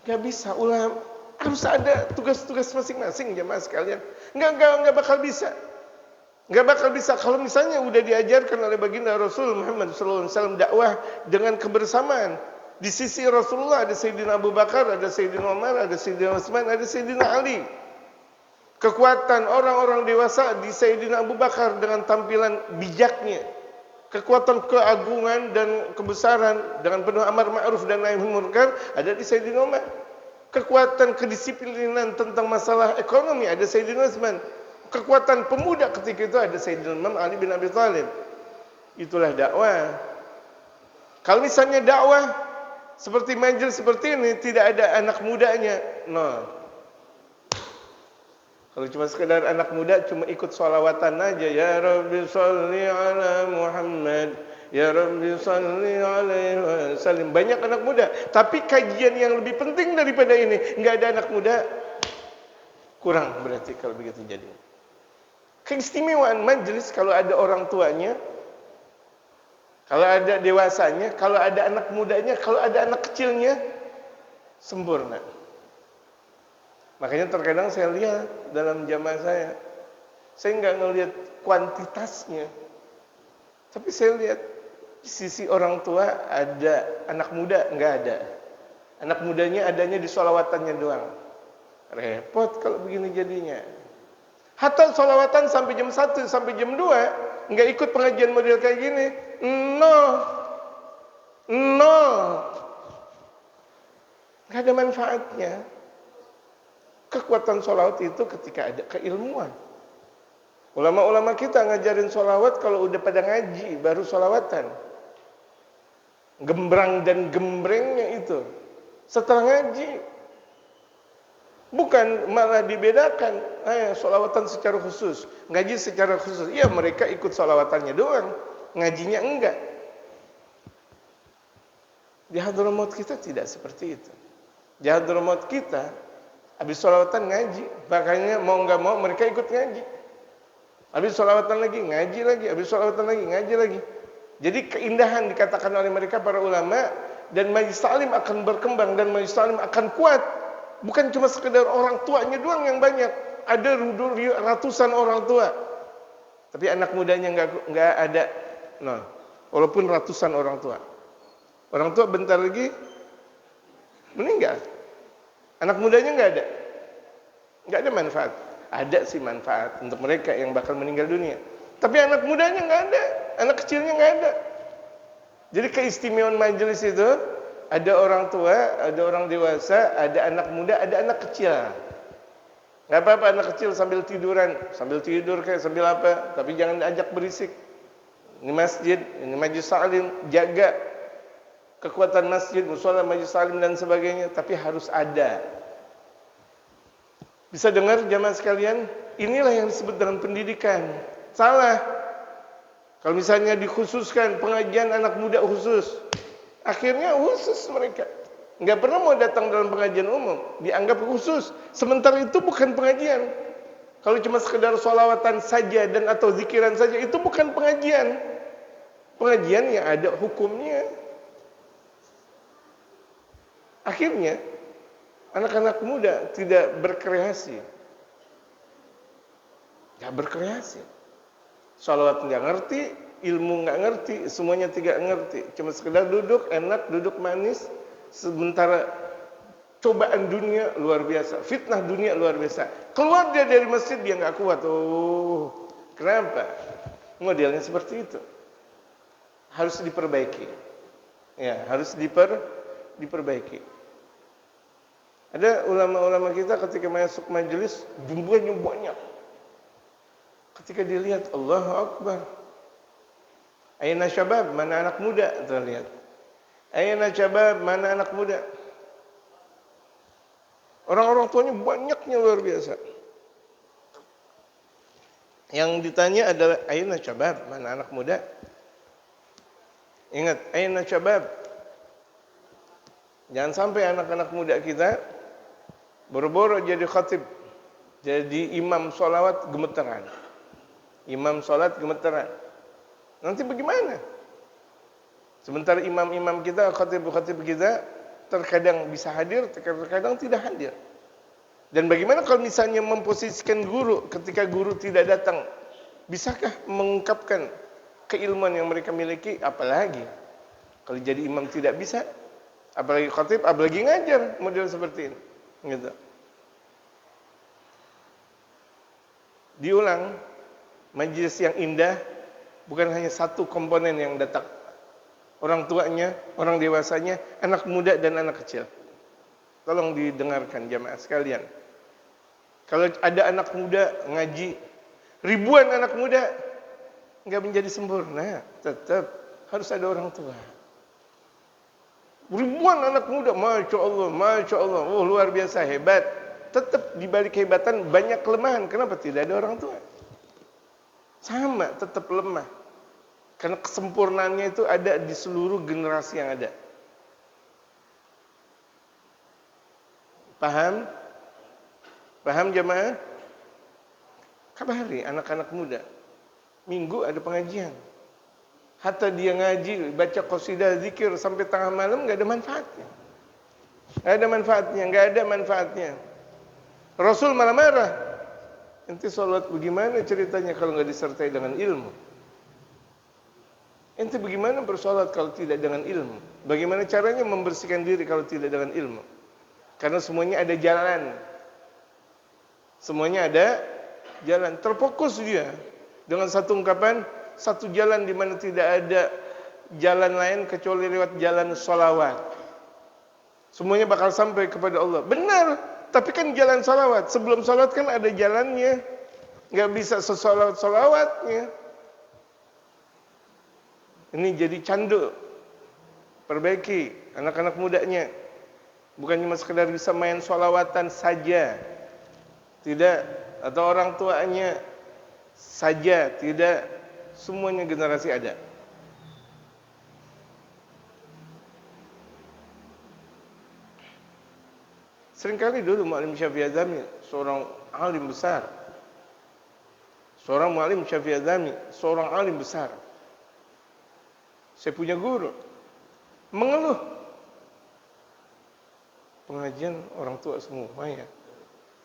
Speaker 1: Gak bisa, ulama harus ada tugas-tugas masing-masing jemaah sekalian. Gak bakal bisa. Gak bakal bisa kalau misalnya udah diajarkan oleh baginda Rasul Muhammad SAW dakwah dengan kebersamaan. Di sisi Rasulullah ada Sayyidina Abu Bakar, ada Sayyidina Umar, ada Sayyidina Utsman, ada Sayyidina Ali. Kekuatan orang-orang dewasa di Sayyidina Abu Bakar dengan tampilan bijaknya. Kekuatan keagungan dan kebesaran dengan penuh amar ma'ruf dan nahi munkar ada di Sayyidina Umar. Kekuatan kedisiplinan tentang masalah ekonomi ada Sayyidina Utsman. Kekuatan pemuda ketika itu ada Sayyidina Imam Ali bin Abi Thalib. Itulah dakwah. Kalau misalnya dakwah seperti majelis seperti ini tidak ada anak mudanya, no. Kalau cuma sekedar anak muda cuma ikut sholawatan aja, ya Rabbi sholli ala Muhammad, ya Rabbi sholli alaihi wasallam. Banyak anak muda, tapi kajian yang lebih penting daripada ini nggak ada anak muda, kurang berarti kalau begitu jadi. Keistimewaan majelis kalau ada orang tuanya, kalau ada dewasanya, kalau ada anak mudanya, kalau ada anak kecilnya, sempurna. Makanya terkadang saya lihat dalam jamaah saya nggak ngelihat kuantitasnya, tapi saya lihat di sisi orang tua ada, anak muda nggak ada. Anak mudanya adanya di sholawatannya doang. Repot kalau begini jadinya. Hatta sholawatan sampai jam 1 sampai jam 2 nggak ikut pengajian model kayak gini. No, nggak ada manfaatnya. Kekuatan sholawat itu ketika ada keilmuan. Ulama-ulama kita ngajarin sholawat kalau udah pada ngaji baru sholawatan. Gembrang dan gembrengnya itu setelah ngaji. Bukan malah dibedakan. Sholawatan secara khusus, ngaji secara khusus. Iya, mereka ikut sholawatannya doang, ngajinya enggak. Di Hadramaut kita tidak seperti itu. Di Hadramaut kita habis sholawatan ngaji, makanya mau nggak mau mereka ikut ngaji. Habis sholawatan lagi ngaji lagi, habis sholawatan lagi ngaji lagi. Jadi keindahan dikatakan oleh mereka para ulama, dan majelis taklim akan berkembang dan majelis taklim akan kuat. Bukan cuma sekedar orang tuanya doang yang banyak, ada ratusan orang tua, tapi anak mudanya nggak ada. Nah, walaupun ratusan orang tua bentar lagi meninggal. Anak mudanya nggak ada manfaat. Ada sih manfaat untuk mereka yang bakal meninggal dunia. Tapi anak mudanya nggak ada, anak kecilnya nggak ada. Jadi keistimewaan majelis itu ada orang tua, ada orang dewasa, ada anak muda, ada anak kecil. Nggak apa-apa anak kecil sambil tiduran, sambil tidur kayak sambil apa, tapi jangan ajak berisik. Ini masjid, ini majelis taklim, jaga kekuatan masjid, mushola, majelis taklim dan sebagainya, tapi harus ada. Bisa dengar jamaah sekalian, inilah yang disebut dengan pendidikan. Salah. Kalau misalnya dikhususkan pengajian anak muda khusus, akhirnya khusus mereka. Nggak pernah mau datang dalam pengajian umum, dianggap khusus. Sementara itu bukan pengajian. Kalau cuma sekedar sholawatan saja dan atau zikiran saja, itu bukan pengajian. Pengajian yang ada hukumnya. Akhirnya anak-anak muda tidak berkreasi. Tidak berkreasi. Sholawat nggak ngerti, ilmu nggak ngerti, semuanya tidak ngerti. Cuma sekedar duduk enak, duduk manis. Sementara cobaan dunia luar biasa, fitnah dunia luar biasa. Keluar dia dari masjid dia nggak kuat. Oh, kenapa? Modelnya seperti itu. Harus diperbaiki. Ya, harus diperbaiki. Ada ulama-ulama kita ketika masuk majelis jumlahnya banyak. Ketika dilihat Allahu Akbar. Aina syabab, mana anak muda? Terlihat. Aina syabab, mana anak muda? Orang-orang tuanya banyaknya luar biasa. Yang ditanya adalah aina syabab, mana anak muda? Ingat, aina syabab. Jangan sampai anak-anak muda kita boro-boro jadi khatib, jadi imam sholawat gemeteran. Imam sholat gemeteran. Nanti bagaimana? Sementara imam-imam kita, khatib-khatib kita terkadang bisa hadir, terkadang tidak hadir. Dan bagaimana kalau misalnya memposisikan guru ketika guru tidak datang? Bisakah mengungkapkan keilmuan yang mereka miliki? Apalagi kalau jadi imam tidak bisa, apalagi khatib, apalagi ngajar model seperti ini. Gitu. Diulang, majelis yang indah bukan hanya satu komponen yang datang. Orang tuanya, orang dewasanya, anak muda dan anak kecil. Tolong didengarkan jamaah sekalian. Kalau ada anak muda ngaji, ribuan anak muda nggak menjadi sempurna, tetap harus ada orang tua. Ribuan anak muda, masya Allah, oh luar biasa hebat. Tetap di balik kehebatan banyak kelemahan. Kenapa tidak ada orang tua? Sama, tetap lemah. Karena kesempurnaannya itu ada di seluruh generasi yang ada. Paham? Paham jamaah? Kabari anak-anak muda. Minggu ada pengajian. Hatta dia ngaji, baca qasidah zikir sampai tengah malam nggak ada manfaatnya. Nggak ada manfaatnya, nggak ada manfaatnya. Rasul malah marah. Ente sholat bagaimana ceritanya kalau nggak disertai dengan ilmu? Ente bagaimana bersolat kalau tidak dengan ilmu? Bagaimana caranya membersihkan diri kalau tidak dengan ilmu? Karena semuanya ada jalan. Semuanya ada jalan. Terfokus dia dengan satu ungkapan, satu jalan di mana tidak ada jalan lain kecuali lewat jalan sholawat. Semuanya bakal sampai kepada Allah. Benar, tapi kan jalan sholawat. Sebelum sholat kan ada jalannya. Nggak bisa sesolawat-solawatnya. Ini jadi candu. Perbaiki anak-anak mudanya. Bukan cuma sekedar bisa main sholawatan saja. Tidak. Atau orang tuanya saja. Tidak. Semuanya generasi ada. Seringkali dulu Mu'allim Syafi'i Adzami, seorang alim besar. Seorang Mu'allim Syafi'i Adzami, seorang alim besar. Saya punya guru mengeluh pengajian orang tua semua ya.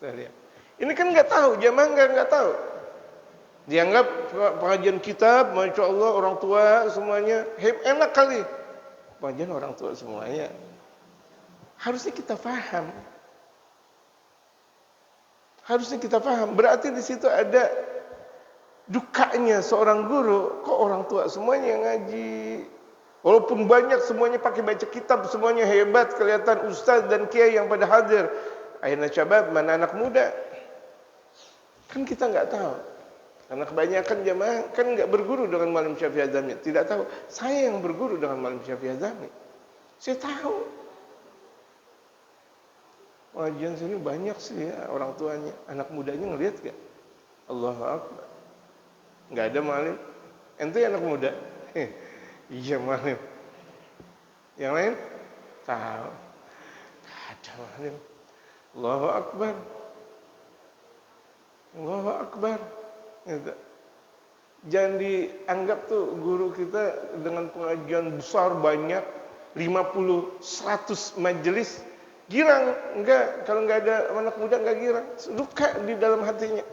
Speaker 1: Saya lihat. Ini kan nggak tahu, jamaah nggak tahu. Dianggap pengajian kitab, masya Allah orang tua semuanya enak kali. Pengajian orang tua semuanya. Harusnya kita paham. Harusnya kita paham. Berarti di situ ada dukanya seorang guru. Kok orang tua semuanya yang ngaji? Walaupun banyak semuanya pakai baca kitab, semuanya hebat, kelihatan ustaz dan kiai yang pada hadir. Aina syabab, mana anak muda? Kan kita nggak tahu. Karena kebanyakan jamaah kan nggak berguru dengan Mu'allim Syafi'i Adzami. Tidak tahu. Saya yang berguru dengan Mu'allim Syafi'i Adzami. Saya tahu. Pengajian sini banyak sih ya, orang tuanya. Anak mudanya ngelihat gak? Allahu Akbar. Nggak ada Mu'allim. Ente anak muda? Iya Mu'allim. Yang lain? Tahu. Nggak ada Mu'allim. Allahu Akbar. Allahu Akbar. Jangan dianggap tuh guru kita dengan pengajian besar banyak 50, 100 majelis girang. Enggak, kalau enggak ada anak muda enggak girang, duka di dalam hatinya.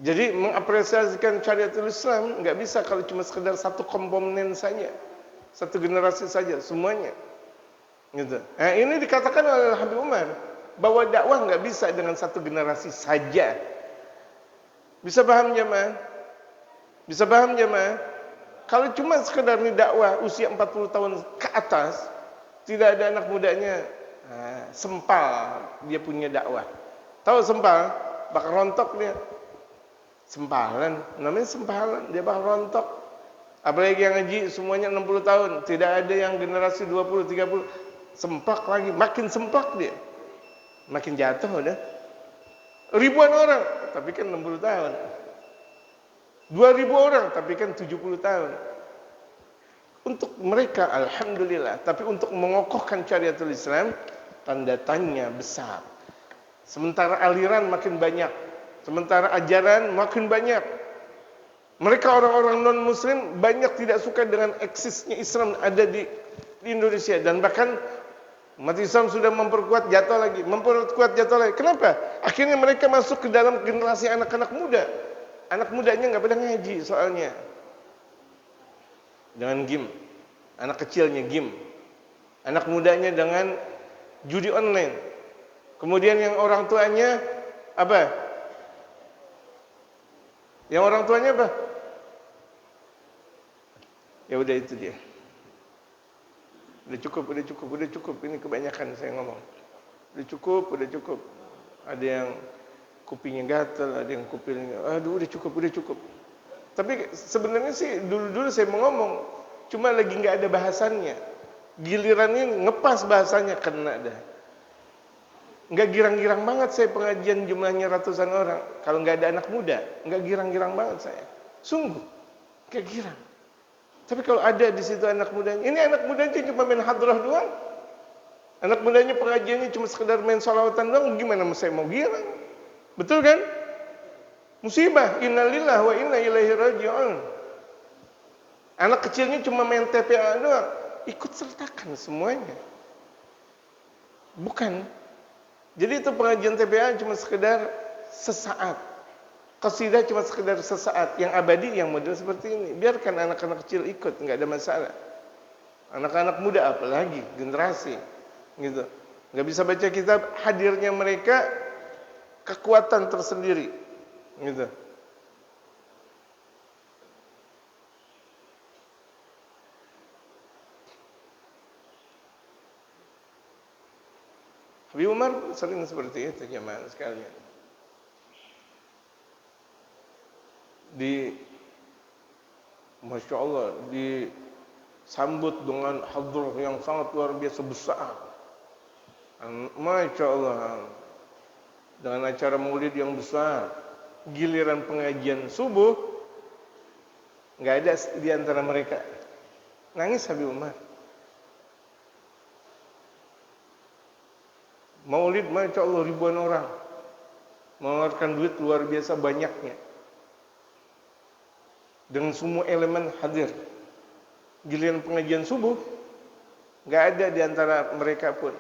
Speaker 1: Jadi mengapresiasikan syariatul Islam enggak bisa kalau cuma sekedar satu komponen saja, satu generasi saja, semuanya. Gitu. Nah, ini dikatakan oleh Habib Umar bahwa dakwah enggak bisa dengan satu generasi saja. Bisa paham jemaah? Bisa paham jemaah? Kalau cuma sekedar ini dakwah usia 40 tahun ke atas, tidak ada anak mudanya, sempal dia punya dakwah. Tahu sempal? Bakal rontok dia. Sempalan, namanya sempalan, dia bakal rontok. Apalagi yang ngaji semuanya 60 tahun, tidak ada yang generasi 20, 30, sempak lagi, makin sempak dia. Makin jatuh udah. Ribuan orang, tapi kan 60 tahun. 2000 orang, tapi kan 70 tahun. Untuk mereka, alhamdulillah. Tapi untuk mengokohkan syariatul Islam, tanda tanya besar. Sementara aliran makin banyak. Sementara ajaran makin banyak. Mereka orang-orang non-muslim banyak tidak suka dengan eksisnya Islam ada di Indonesia. Dan bahkan umat Islam sudah memperkuat jatuh lagi. Memperkuat jatuh lagi. Kenapa? Akhirnya mereka masuk ke dalam generasi anak-anak muda. Anak mudanya nggak pada ngaji soalnya. Dengan game. Anak kecilnya game. Anak mudanya dengan judi online. Kemudian yang orang tuanya apa? Yang orang tuanya apa? Ya udah itu dia. Udah cukup, udah cukup, udah cukup. Ini kebanyakan saya ngomong. Udah cukup, udah cukup. Ada yang kupingnya gatal, ada yang kupingnya, aduh udah cukup, udah cukup. Tapi sebenarnya sih dulu-dulu saya mau ngomong, cuma lagi nggak ada bahasannya. Gilirannya ngepas bahasanya kena dah. Nggak girang-girang banget saya pengajian jumlahnya ratusan orang. Kalau nggak ada anak muda, nggak girang-girang banget saya. Sungguh, nggak girang. Tapi kalau ada di situ anak mudanya, ini anak mudanya cuma main hadrah doang. Anak mudanya pengajiannya cuma sekedar main salawatan doang, gimana saya mau girang? Betul kan? Musibah, innalillah wa inna ilaihi raji'un. Anak kecilnya cuma main TPA doang, ikut sertakan semuanya. Bukan. Jadi itu pengajian TPA cuma sekedar sesaat. Qasidah cuma sekedar sesaat. Yang abadi yang model seperti ini. Biarkan anak-anak kecil ikut, nggak ada masalah. Anak-anak muda apalagi generasi, gitu. Nggak bisa baca kitab, hadirnya mereka kekuatan tersendiri, gitu. Habib Umar sering seperti itu jemaah sekalian. Masya Allah, disambut dengan hadrah yang sangat luar biasa besar. Masya Allah, dengan acara maulid yang besar. Giliran pengajian subuh, nggak ada di antara mereka. Nangis Habib Umar. Maulid, Masya Allah, ribuan orang. Mengeluarkan duit luar biasa banyaknya. Dengan semua elemen hadir. Giliran pengajian subuh, nggak ada di antara mereka pun.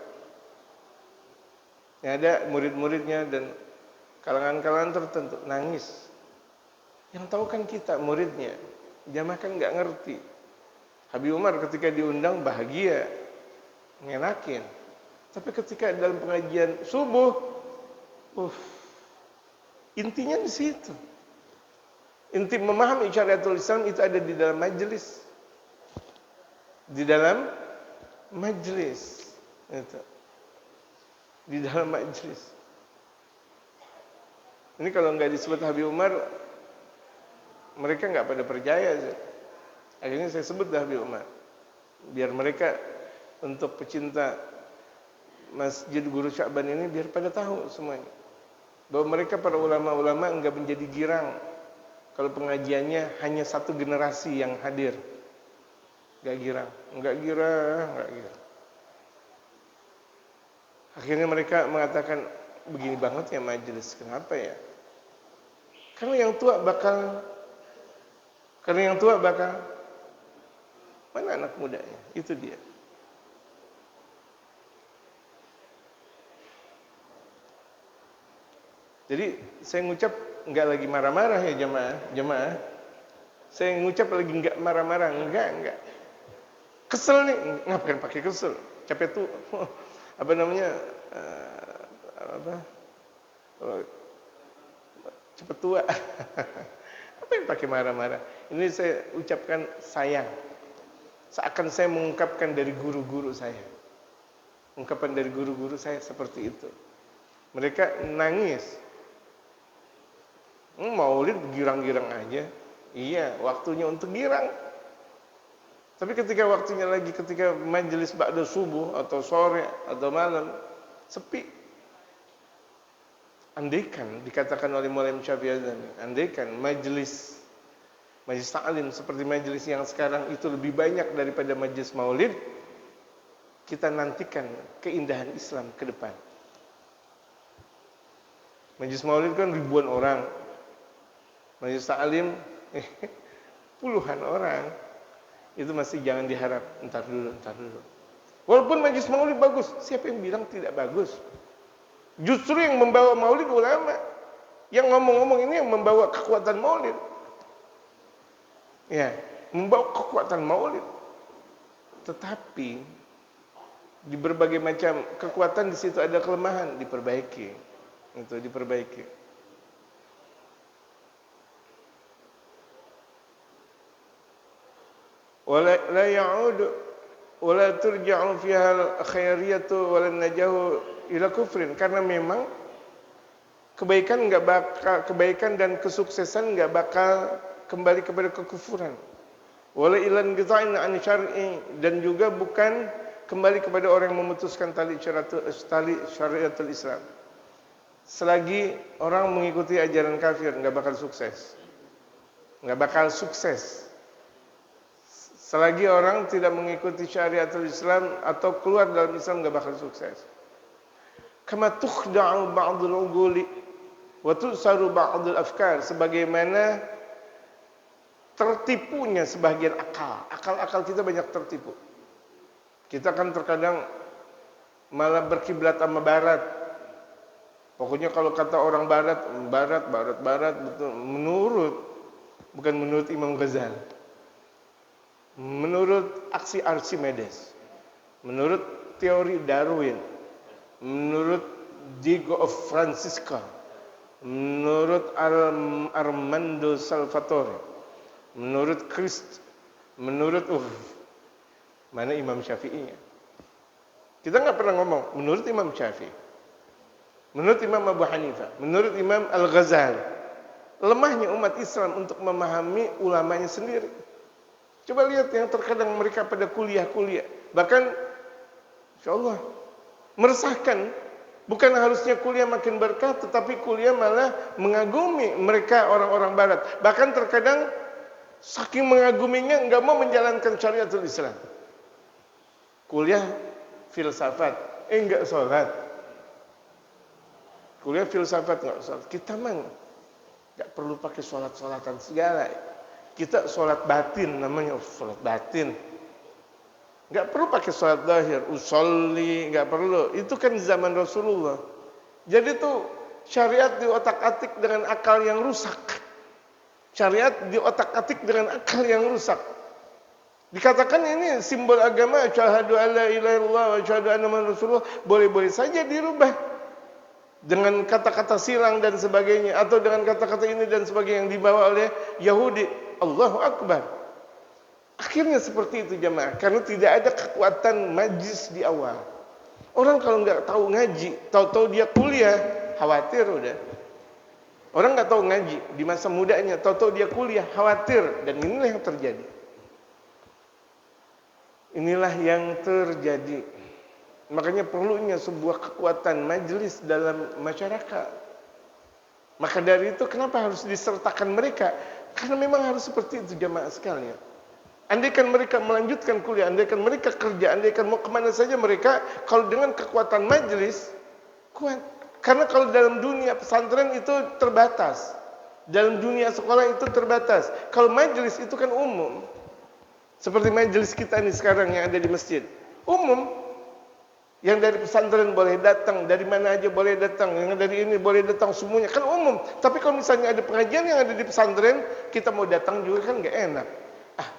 Speaker 1: Yang ada murid-muridnya dan kalangan-kalangan tertentu nangis. Yang tahu kan kita muridnya, jamaah kan nggak ngerti. Habib Umar ketika diundang bahagia, ngenakin. Tapi ketika dalam pengajian subuh, intinya di situ. Inti memahami syariatul Islam itu ada di dalam majelis. Di dalam majelis. Itu. Di dalam majelis. Ini kalau nggak disebut Habib Umar, mereka nggak pada percaya. Akhirnya saya sebut Habib Umar. Biar mereka untuk pecinta Masjid Guru Sya'ban ini biar pada tahu semuanya. Bahwa mereka para ulama-ulama enggak menjadi girang kalau pengajiannya hanya satu generasi yang hadir. Enggak girang, enggak girang, enggak girang. Akhirnya mereka mengatakan, begini banget ya majelis, kenapa ya? Karena yang tua bakal mana anak mudanya? Itu dia. Jadi saya ngucap enggak lagi marah-marah ya jemaah. Saya ngucap lagi enggak marah-marah, enggak. Kesel nih, ngapain pakai kesel? Capek tuh, apa namanya, cepet tua. Apa yang pakai marah-marah? Ini saya ucapkan sayang. Seakan saya mengungkapkan dari guru-guru saya. Ungkapan dari guru-guru saya seperti itu. Mereka nangis. Maulid girang-girang aja. Iya, waktunya untuk girang. Tapi ketika waktunya lagi, ketika majelis ba'da subuh atau sore atau malam, sepi. Andaikan dikatakan oleh Maulana Syafi'i Azhari, andaikan majelis ta'lim seperti majelis yang sekarang itu lebih banyak daripada majelis maulid, kita nantikan keindahan Islam ke depan. Majelis maulid kan ribuan orang. Majelis ta'lim puluhan orang. Itu masih jangan diharap, entar dulu. Walaupun majelis maulid bagus, siapa yang bilang tidak bagus? Justru yang membawa maulid ulama. Yang ngomong-ngomong ini yang membawa kekuatan maulid. Ya, membawa kekuatan maulid. Tetapi di berbagai macam kekuatan di situ ada kelemahan, diperbaiki. Itu diperbaiki. Wala ya'udu wala turja'u fiha al-khairiyatu wala najahu ila kufrin, karena memang kebaikan dan kesuksesan enggak bakal kembali kepada kekufuran. Wala ilan qita'in an syar'i, dan juga bukan kembali kepada orang yang memutuskan tali syariatul Islam. Selagi orang mengikuti ajaran kafir enggak bakal sukses. Enggak bakal sukses. Selagi orang tidak mengikuti syariatul Islam atau keluar dalam Islam enggak bakal sukses. Kama tukhda'u ba'dul uquli wa tusaru ba'dul afkar, sebagaimana tertipunya sebagian akal. Akal-akal kita banyak tertipu. Kita kan terkadang malah berkiblat sama barat. Pokoknya kalau kata orang barat, betul. Bukan menurut Imam Ghazali. Menurut aksi Archimedes. Menurut teori Darwin. Menurut Diego of Francisca. Menurut Armando Salvatore. Menurut Christ. Menurut mana Imam Syafi'i-nya? Kita nggak pernah ngomong menurut Imam Syafi'i. Menurut Imam Abu Hanifah, menurut Imam Al-Ghazali. Lemahnya umat Islam untuk memahami ulamanya sendiri. Coba lihat yang terkadang mereka pada kuliah-kuliah. Bahkan, insyaAllah, meresahkan. Bukan harusnya kuliah makin berkah, tetapi kuliah malah mengagumi mereka orang-orang barat. Bahkan terkadang, saking mengaguminya, nggak mau menjalankan syariatul Islam. Kuliah filsafat, enggak sholat. Kuliah filsafat nggak sholat. Kita mah nggak perlu pakai sholat-sholatan segala. Kita sholat batin namanya, sholat batin. Nggak perlu pakai sholat zahir, usolli, nggak perlu. Itu kan zaman Rasulullah. Jadi tuh syariat diotak-atik dengan akal yang rusak. Syariat diotak-atik dengan akal yang rusak. Dikatakan ini simbol agama, syahadu alla ilaha illallah wa syahadu anna muhammadar rasulullah, boleh-boleh saja dirubah dengan kata-kata silang dan sebagainya, atau dengan kata-kata ini dan sebagainya yang dibawa oleh Yahudi. Allahu Akbar. Akhirnya seperti itu jamaah, karena tidak ada kekuatan majlis di awal. Orang kalau nggak tahu ngaji, tahu-tahu dia kuliah, khawatir udah. Orang nggak tahu ngaji di masa mudanya, tahu-tahu dia kuliah, khawatir, dan inilah yang terjadi. Inilah yang terjadi. Makanya perlunya sebuah kekuatan majelis dalam masyarakat. Maka dari itu kenapa harus disertakan mereka? Karena memang harus seperti itu jamaah sekalian. Andaikan mereka melanjutkan kuliah, andaikan mereka kerja, andaikan mau kemana saja mereka, kalau dengan kekuatan majelis, kuat. Karena kalau dalam dunia pesantren itu terbatas. Dalam dunia sekolah itu terbatas. Kalau majelis itu kan umum. Seperti majelis kita ini sekarang yang ada di masjid. Umum. Yang dari pesantren boleh datang, dari mana aja boleh datang, yang dari ini boleh datang, semuanya kan umum. Tapi kalau misalnya ada pengajian yang ada di pesantren, kita mau datang juga kan nggak enak.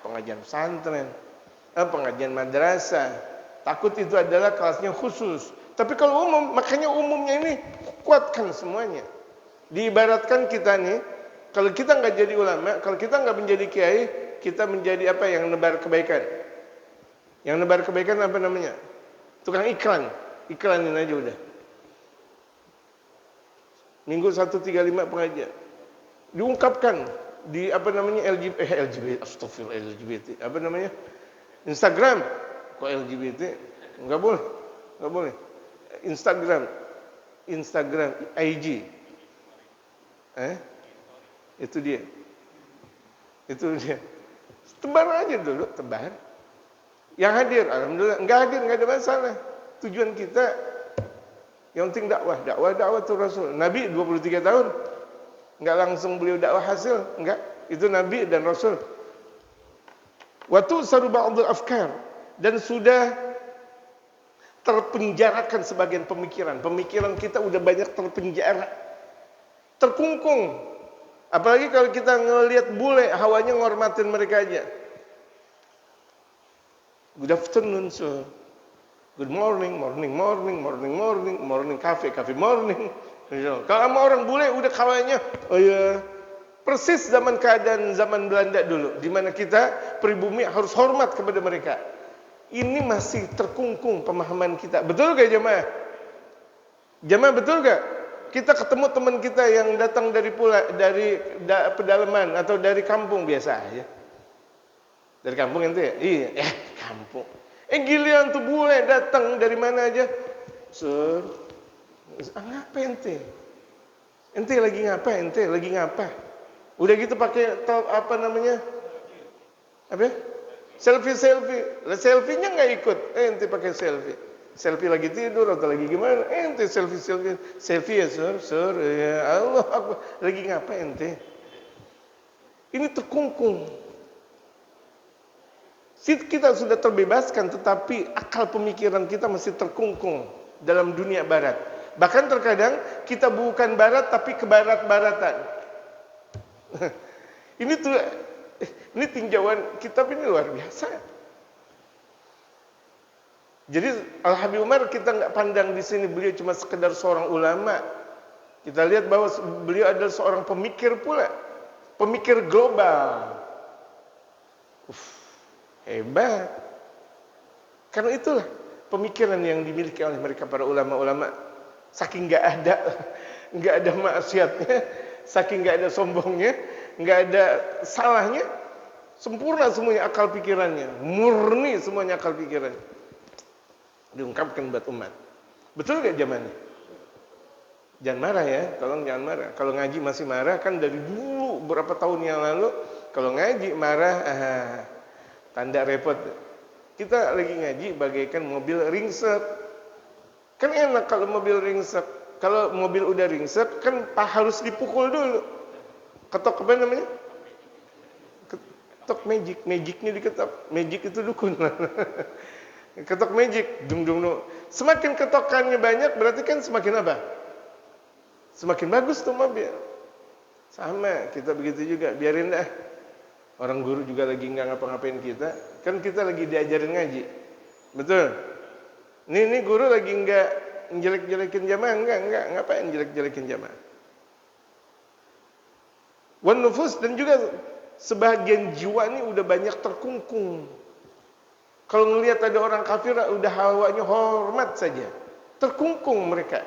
Speaker 1: Pengajian pesantren, pengajian madrasah, takut itu adalah kelasnya khusus. Tapi kalau umum, makanya umumnya ini kuatkan semuanya. Diibaratkan kita nih, kalau kita nggak jadi ulama, kalau kita nggak menjadi kiai, kita menjadi apa yang nebar kebaikan. Yang nebar kebaikan apa namanya? Tukang iklan, iklanin aja udah. Minggu 135 pengajian. Diungkapkan di apa namanya LGBT, astagfirullah LGBT. Apa namanya? Instagram. Kok LGBT? Enggak boleh. Instagram, IG. Itu dia. Tebar aja dulu, tebar. Yang hadir, alhamdulillah. Enggak hadir, enggak ada masalah. Tujuan kita yang penting dakwah itu Rasul. Nabi 23 tahun. Enggak langsung beliau dakwah hasil, enggak. Itu Nabi dan Rasul. Wa tu'saru ba'dul afkar, dan sudah terpenjarakan sebagian pemikiran. Pemikiran kita udah banyak terpenjara. Terkungkung. Apalagi kalau kita ngelihat bule, hawanya ngormatin mereka aja. Good afternoon, sir. Good morning, cafe morning. Kalau sama orang bule udah kawannya, oh ya, persis keadaan zaman Belanda dulu, di mana kita pribumi harus hormat kepada mereka. Ini masih terkungkung pemahaman kita. Betul gak jemaah? Jemaah betul gak? Kita ketemu teman kita yang datang dari pedalaman atau dari kampung biasa aja. Dari kampung ente ya? Iya, kampung. Giliran tuh bule datang dari mana aja. Sur, ngapa ente? Ente lagi ngapa? Ente lagi ngapa? Udah gitu pakai apa namanya? Apa? Selfie. Lah selfie-nya nggak ikut. Ente pakai selfie. Selfie lagi tidur atau lagi gimana? Ente selfie ya sur. Ya Allah, aku lagi ngapa ente? Ini terkungkung. Kita sudah terbebaskan, tetapi akal pemikiran kita masih terkungkung dalam dunia barat. Bahkan terkadang kita bukan barat tapi ke barat-baratan. Ini tinjauan kitab ini luar biasa. Jadi Al-Habib Umar kita nggak pandang di sini beliau cuma sekedar seorang ulama. Kita lihat bahwa beliau adalah seorang pemikir pula, pemikir global. Hebat. Karena itulah pemikiran yang dimiliki oleh mereka para ulama-ulama. Saking nggak ada maksiatnya, saking nggak ada sombongnya, nggak ada salahnya, sempurna semuanya akal pikirannya, murni semuanya akal pikirannya diungkapkan buat umat. Betul gak zamannya? Jangan marah ya, tolong jangan marah. Kalau ngaji masih marah kan dari dulu berapa tahun yang lalu. Kalau ngaji marah, tanda repot. Kita lagi ngaji bagaikan mobil ringsek. Kan enak kalau mobil ringsek. Kalau mobil udah ringsek kan harus dipukul dulu. Ketok apa namanya? Ketok magic. Magicnya diketok. Magic itu dukun. Ketok magic. Dung. Semakin ketokannya banyak berarti kan semakin apa? Semakin bagus tuh mobil. Sama, kita begitu juga. Biarin dah. Orang guru juga lagi nggak ngapa-ngapain kita. Kan kita lagi diajarin ngaji. Betul? Ini guru lagi nggak jelek-jelekin jamaah. Enggak. Ngapain jelek-jelekin jamaah? Wan nufus, dan juga sebagian jiwa ini udah banyak terkungkung. Kalau ngelihat ada orang kafir udah hawanya hormat saja. Terkungkung mereka.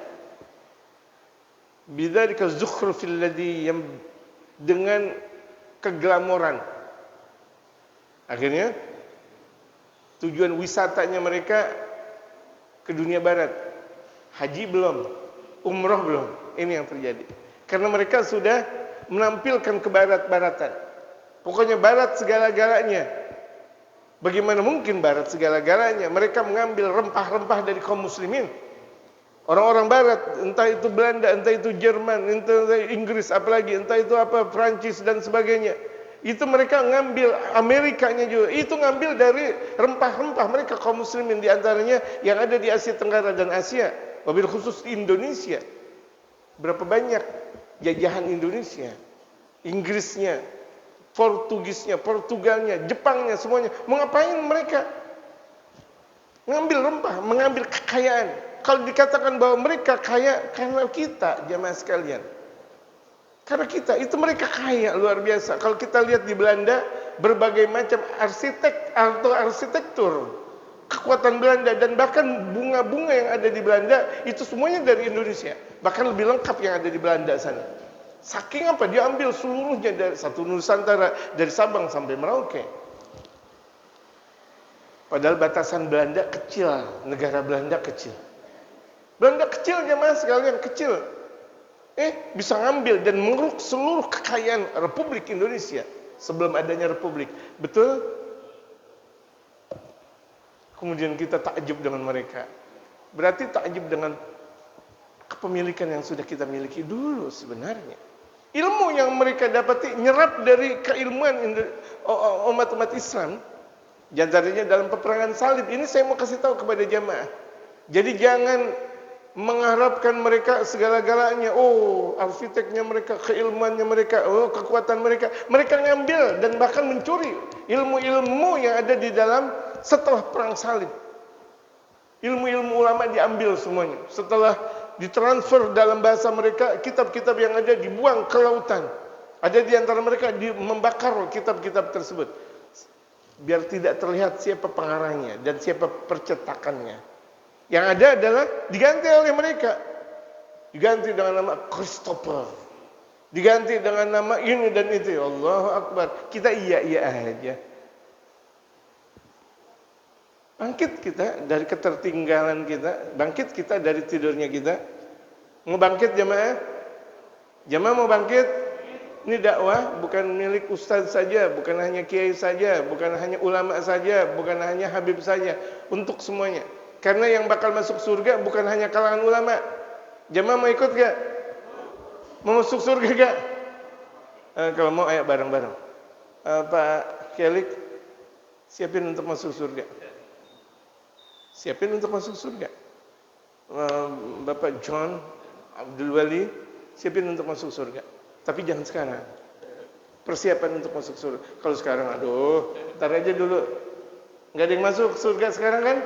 Speaker 1: Bidzalika zukhrufil ladzi dengan keglamoran. Akhirnya tujuan wisatanya mereka ke dunia barat. Haji belum, umroh belum. Ini yang terjadi. Karena mereka sudah menampilkan ke barat-baratan. Pokoknya barat segala-galanya. Bagaimana mungkin barat segala-galanya? Mereka mengambil rempah-rempah dari kaum muslimin. Orang-orang barat, entah itu Belanda, entah itu Jerman, entah itu Inggris, apalagi entah itu apa Prancis dan sebagainya. Itu mereka ngambil, Amerikanya juga, itu ngambil dari rempah-rempah mereka kaum muslimin, di antaranya yang ada di Asia Tenggara dan Asia, wabil khusus di Indonesia. Berapa banyak jajahan Indonesia, Inggrisnya, Portugisnya, Portugalnya, Jepangnya, semuanya. Mau ngapain mereka? Ngambil rempah, mengambil kekayaan. Kalau dikatakan bahwa mereka kaya karena kita, jamaah sekalian. Karena kita, itu mereka kaya luar biasa. Kalau kita lihat di Belanda, berbagai macam arsitektur, kekuatan Belanda, dan bahkan bunga-bunga yang ada di Belanda, itu semuanya dari Indonesia. Bahkan lebih lengkap yang ada di Belanda sana. Saking apa? Dia ambil seluruhnya dari satu Nusantara, dari Sabang sampai Merauke. Padahal batasan Belanda kecil, negara Belanda kecil. Belanda kecil jemaah sekalian, kecil. Bisa ngambil dan mengeruk seluruh kekayaan Republik Indonesia sebelum adanya Republik. Betul? Kemudian kita takjub dengan mereka. Berarti takjub dengan kepemilikan yang sudah kita miliki dulu sebenarnya. Ilmu yang mereka dapati nyerap dari keilmuan umat-umat Islam. Jantaranya dalam peperangan salib. Ini saya mau kasih tahu kepada jamaah. Jadi jangan mengharapkan mereka segala-galanya. Arsiteknya mereka, keilmuannya mereka, kekuatan mereka. Mereka ngambil dan bahkan mencuri ilmu-ilmu yang ada di dalam setelah perang salib. Ilmu-ilmu ulama diambil semuanya. Setelah ditransfer dalam bahasa mereka, kitab-kitab yang ada dibuang ke lautan. Ada di antara mereka membakar kitab-kitab tersebut. biar tidak terlihat siapa pengarangnya dan siapa percetakannya. Yang ada adalah diganti oleh mereka. Diganti dengan nama Christopher. Diganti dengan nama ini dan itu. Allahu Akbar. Kita iya aja. Bangkit kita dari ketertinggalan kita. Bangkit kita dari tidurnya kita. Mau bangkit jamaah? Jamaah mau bangkit? Ini dakwah bukan milik ustaz saja, bukan hanya kiai saja, bukan hanya ulama saja, bukan hanya habib saja, untuk semuanya. Karena yang bakal masuk surga bukan hanya kalangan ulama. Jamaah mau ikut gak? Mau masuk surga gak? Kalau mau ayo bareng-bareng. Pak Kelik, siapin untuk masuk surga. Siapin untuk masuk surga. Bapak John Abdul Wali, siapin untuk masuk surga. Tapi jangan sekarang. Persiapan untuk masuk surga. Kalau sekarang, aduh, ntar aja dulu. Nggak ada yang masuk surga sekarang kan?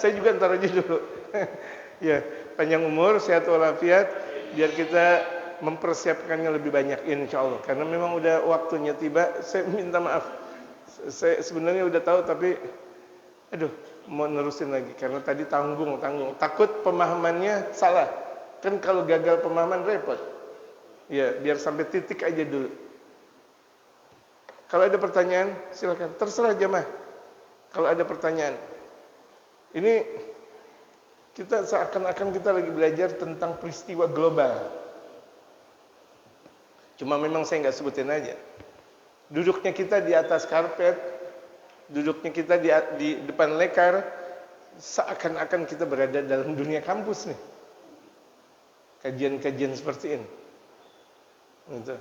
Speaker 1: Saya juga ntar aja dulu. Ya, panjang umur, sehat walafiat, biar kita mempersiapkannya lebih banyak, insya Allah. Karena memang udah waktunya tiba. Saya minta maaf. Saya sebenarnya udah tahu, tapi aduh, mau nerusin lagi. Karena tadi tanggung. Takut pemahamannya salah. Kan kalau gagal pemahaman repot. Ya, biar sampai titik aja dulu. Kalau ada pertanyaan, silakan. Terserah jamaah. Kalau ada pertanyaan. Ini kita seakan-akan kita lagi belajar tentang peristiwa global. Cuma memang saya nggak sebutin aja. Duduknya kita di atas karpet, duduknya kita di depan lekar, seakan-akan kita berada dalam dunia kampus nih. Kajian-kajian seperti ini. Gitu.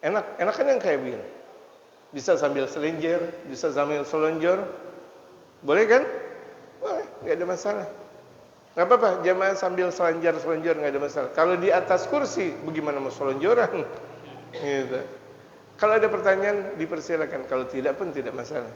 Speaker 1: Enak kan yang kayak begini. Bisa sambil selinjir, bisa sambil selonjor. Boleh kan? Boleh, nggak ada masalah. Nggak apa-apa, jamaah sambil selonjor nggak ada masalah. Kalau di atas kursi, bagaimana mau selonjoran? Gitu. Kalau ada pertanyaan, dipersilakan. Kalau tidak pun tidak masalah.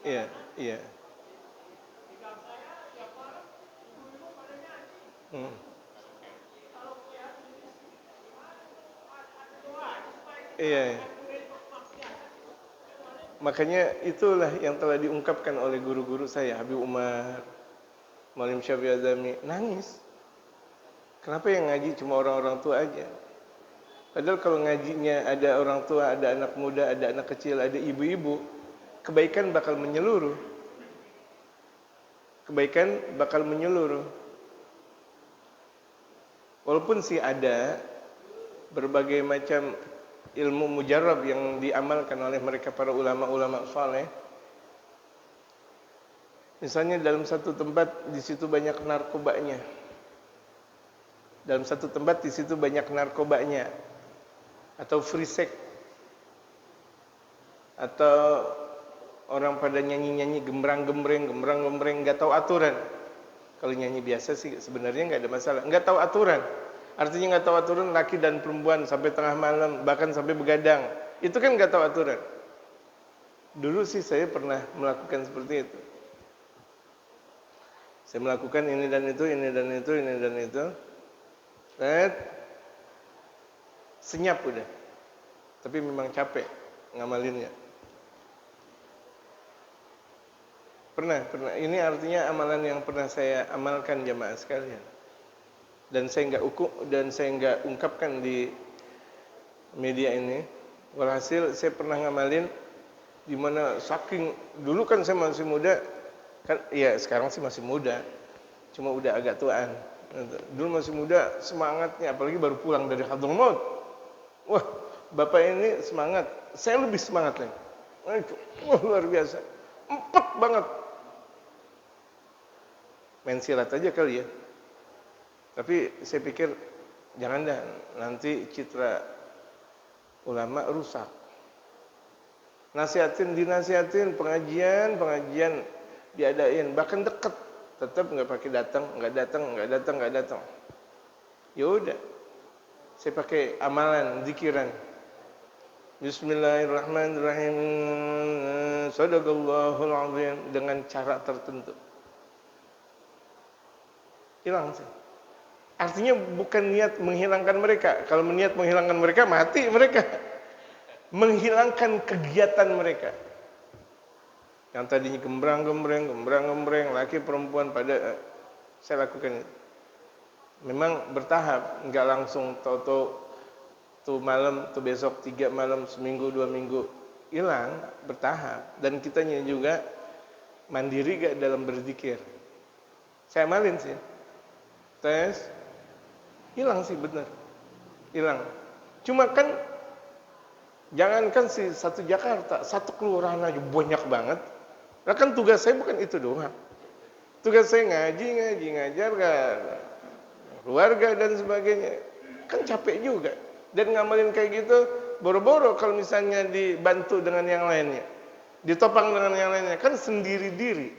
Speaker 1: Iya. Iya. Makanya itulah yang telah diungkapkan oleh guru-guru saya, Habib Umar, Maulana Syafi'i Azami, nangis. Kenapa yang ngaji cuma orang-orang tua aja? Padahal kalau ngajinya ada orang tua, ada anak muda, ada anak kecil, ada ibu-ibu, kebaikan bakal menyeluruh. Kebaikan bakal menyeluruh. Walaupun sih ada berbagai macam ilmu mujarrab yang diamalkan oleh mereka para ulama-ulama saleh. Misalnya dalam satu tempat di situ banyak narkobanya. Dalam satu tempat di situ banyak narkobanya. Atau free sex. Atau orang pada nyanyi-nyanyi gembrang-gembreng enggak tahu aturan. Kalau nyanyi biasa sih sebenarnya enggak ada masalah. Enggak tahu aturan. Artinya nggak tahu aturan laki dan perempuan sampai tengah malam, bahkan sampai begadang. Itu kan nggak tahu aturan. Dulu sih saya pernah melakukan seperti itu. Saya melakukan ini dan itu. Senyap udah. Tapi memang capek ngamalinnya. Pernah. Ini artinya amalan yang pernah saya amalkan jamaah sekalian. Dan saya nggak ungkapkan di media ini. Walhasil saya pernah ngamalin di mana saking dulu kan saya masih muda kan, ya sekarang sih masih muda, cuma udah agak tuaan. Dulu masih muda semangatnya, apalagi baru pulang dari Hadramaut. Wah, Bapak ini semangat, saya lebih semangat lagi. Wah, luar biasa. Empet banget. Main silat aja kali ya. Tapi saya pikir jangan dah, nanti citra ulama rusak. Dinasihatin, pengajian diadain, bahkan deket, tetap nggak pakai nggak datang. Ya udah, saya pakai amalan, zikiran. Bismillahirrahmanirrahim. Shadaqallahul azim, dengan cara tertentu. Hilang sih. Artinya bukan niat menghilangkan mereka. Kalau niat menghilangkan mereka, mati mereka. Menghilangkan kegiatan mereka. Yang tadinya gembrang-gembreng, laki perempuan pada saya lakukan itu. Memang bertahap, enggak langsung tahu-tahu tuh malam, tuh besok 3 malam, seminggu, 2 minggu hilang, bertahap. Dan kitanya juga mandiri gak dalam berzikir. Saya amalin sih. Tes, hilang sih benar. Hilang. Cuma kan jangankan sih satu Jakarta, satu kelurahan aja banyak banget. Nah kan tugas saya bukan itu doang. Tugas saya ngaji, ngajar keluarga dan sebagainya. Kan capek juga. Dan ngamalin kayak gitu, boro-boro kalau misalnya dibantu dengan yang lainnya. Ditopang dengan yang lainnya, kan sendiri diri.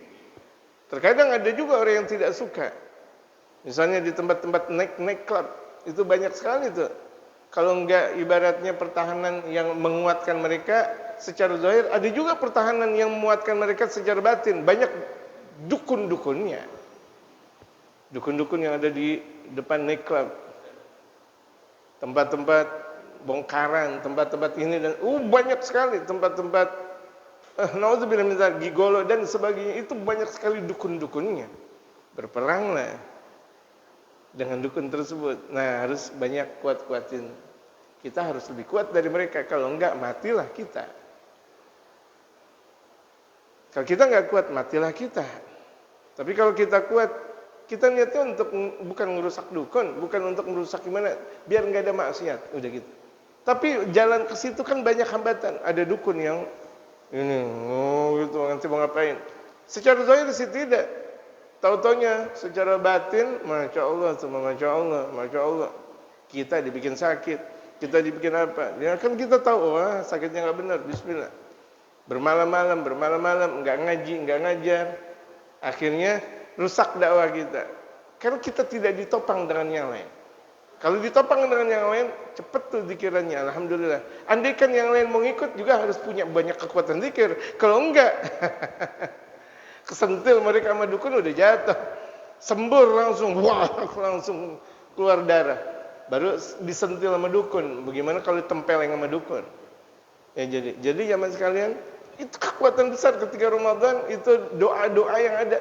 Speaker 1: Terkadang ada juga orang yang tidak suka. Misalnya di tempat-tempat naik club, itu banyak sekali tuh. Kalau enggak ibaratnya pertahanan yang menguatkan mereka secara zahir, ada juga pertahanan yang menguatkan mereka secara batin. Banyak dukun-dukunnya. Dukun-dukun yang ada di depan night club. Tempat-tempat bongkaran, tempat-tempat ini dan banyak sekali tempat-tempat naudzubillah min dzalik, gigolo dan sebagainya, itu banyak sekali dukun-dukunnya. Berperanglah dengan dukun tersebut. Nah, harus banyak kuat-kuatin. Kita harus lebih kuat dari mereka. Kalau enggak, matilah kita. Kalau kita enggak kuat, matilah kita. Tapi kalau kita kuat, kita niatnya untuk bukan merusak dukun, bukan untuk merusak gimana, biar enggak ada maksiat, udah gitu. Tapi jalan ke situ kan banyak hambatan. Ada dukun yang ini, gitu, nanti mau ngapain. Secara zahir sih tidak. Tahu-taunya secara batin, Masya Allah. Kita dibikin sakit, kita dibikin apa. Ya kan kita tahu, wah sakitnya nggak benar, bismillah. Bermalam-malam, nggak ngaji, nggak ngajar. Akhirnya rusak dakwah kita. Karena kita tidak ditopang dengan yang lain. Kalau ditopang dengan yang lain, cepet tuh zikirannya, alhamdulillah. Andaikan yang lain mau ikut juga harus punya banyak kekuatan zikir. Kalau enggak, kesentil mereka sama dukun udah jatuh. Sembur langsung, wah, langsung keluar darah. Baru disentil sama dukun. Bagaimana kalau tempeleng sama dukun? Ya jadi zaman sekalian, itu kekuatan besar ketika Ramadan, itu doa-doa yang ada.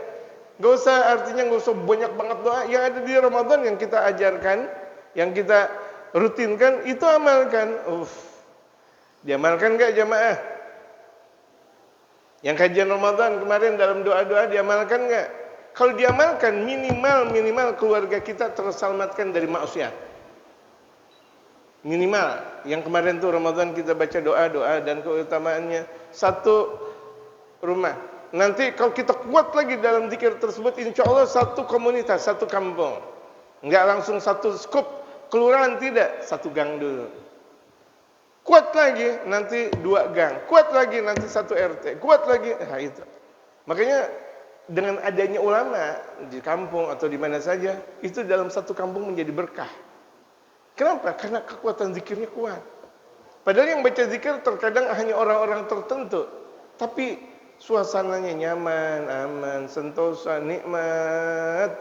Speaker 1: Artinya gak usah banyak banget doa. Yang ada di Ramadan yang kita ajarkan, yang kita rutinkan, itu amalkan. Diamalkan gak jamaah? Yang kajian Ramadan kemarin dalam doa-doa diamalkan gak? Kalau diamalkan, minimal keluarga kita terselamatkan dari maksiat. Minimal. Yang kemarin tuh Ramadan kita baca doa-doa dan keutamaannya. Satu rumah. Nanti kalau kita kuat lagi dalam zikir tersebut, insya Allah satu komunitas, satu kampung. Enggak langsung satu skup kelurahan, tidak, satu gang dulu. Kuat lagi nanti 2 gang, kuat lagi nanti 1 RT, kuat lagi, nah itu. Makanya dengan adanya ulama di kampung atau di mana saja, itu dalam satu kampung menjadi berkah. Kenapa? Karena kekuatan zikirnya kuat. Padahal yang baca zikir terkadang hanya orang-orang tertentu, tapi suasananya nyaman, aman, sentosa, nikmat.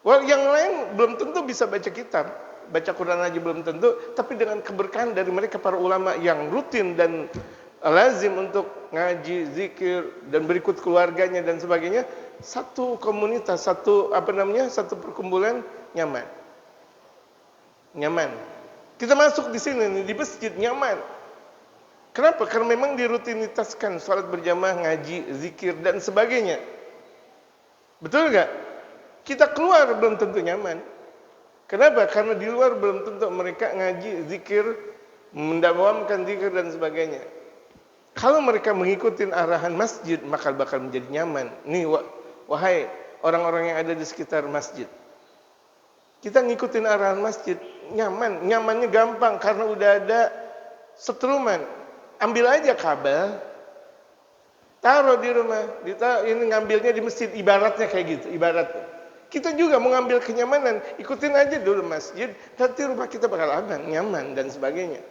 Speaker 1: Yang lain belum tentu bisa baca kitab, baca Quran aja belum tentu, tapi dengan keberkahan dari mereka para ulama yang rutin dan lazim untuk ngaji, zikir dan berikut keluarganya dan sebagainya, satu komunitas, satu perkumpulan nyaman. Nyaman. Kita masuk di sini nih, di masjid nyaman. Kenapa? Karena memang dirutinitaskan salat berjamaah, ngaji, zikir dan sebagainya. Betul enggak? Kita keluar belum tentu nyaman. Kenapa? Karena di luar belum tentu mereka ngaji, zikir, mendawamkan zikir dan sebagainya. Kalau mereka mengikuti arahan masjid, maka bakal menjadi nyaman. Nih, wahai orang-orang yang ada di sekitar masjid. Kita ngikutin arahan masjid, nyaman. Nyamannya gampang karena udah ada setruman. Ambil aja kabel, taruh di rumah. Ini ngambilnya di masjid, ibaratnya kayak gitu, ibaratnya. Kita juga mau ngambil kenyamanan, ikutin aja dulu masjid, nanti rumah kita bakal aman, nyaman, dan sebagainya.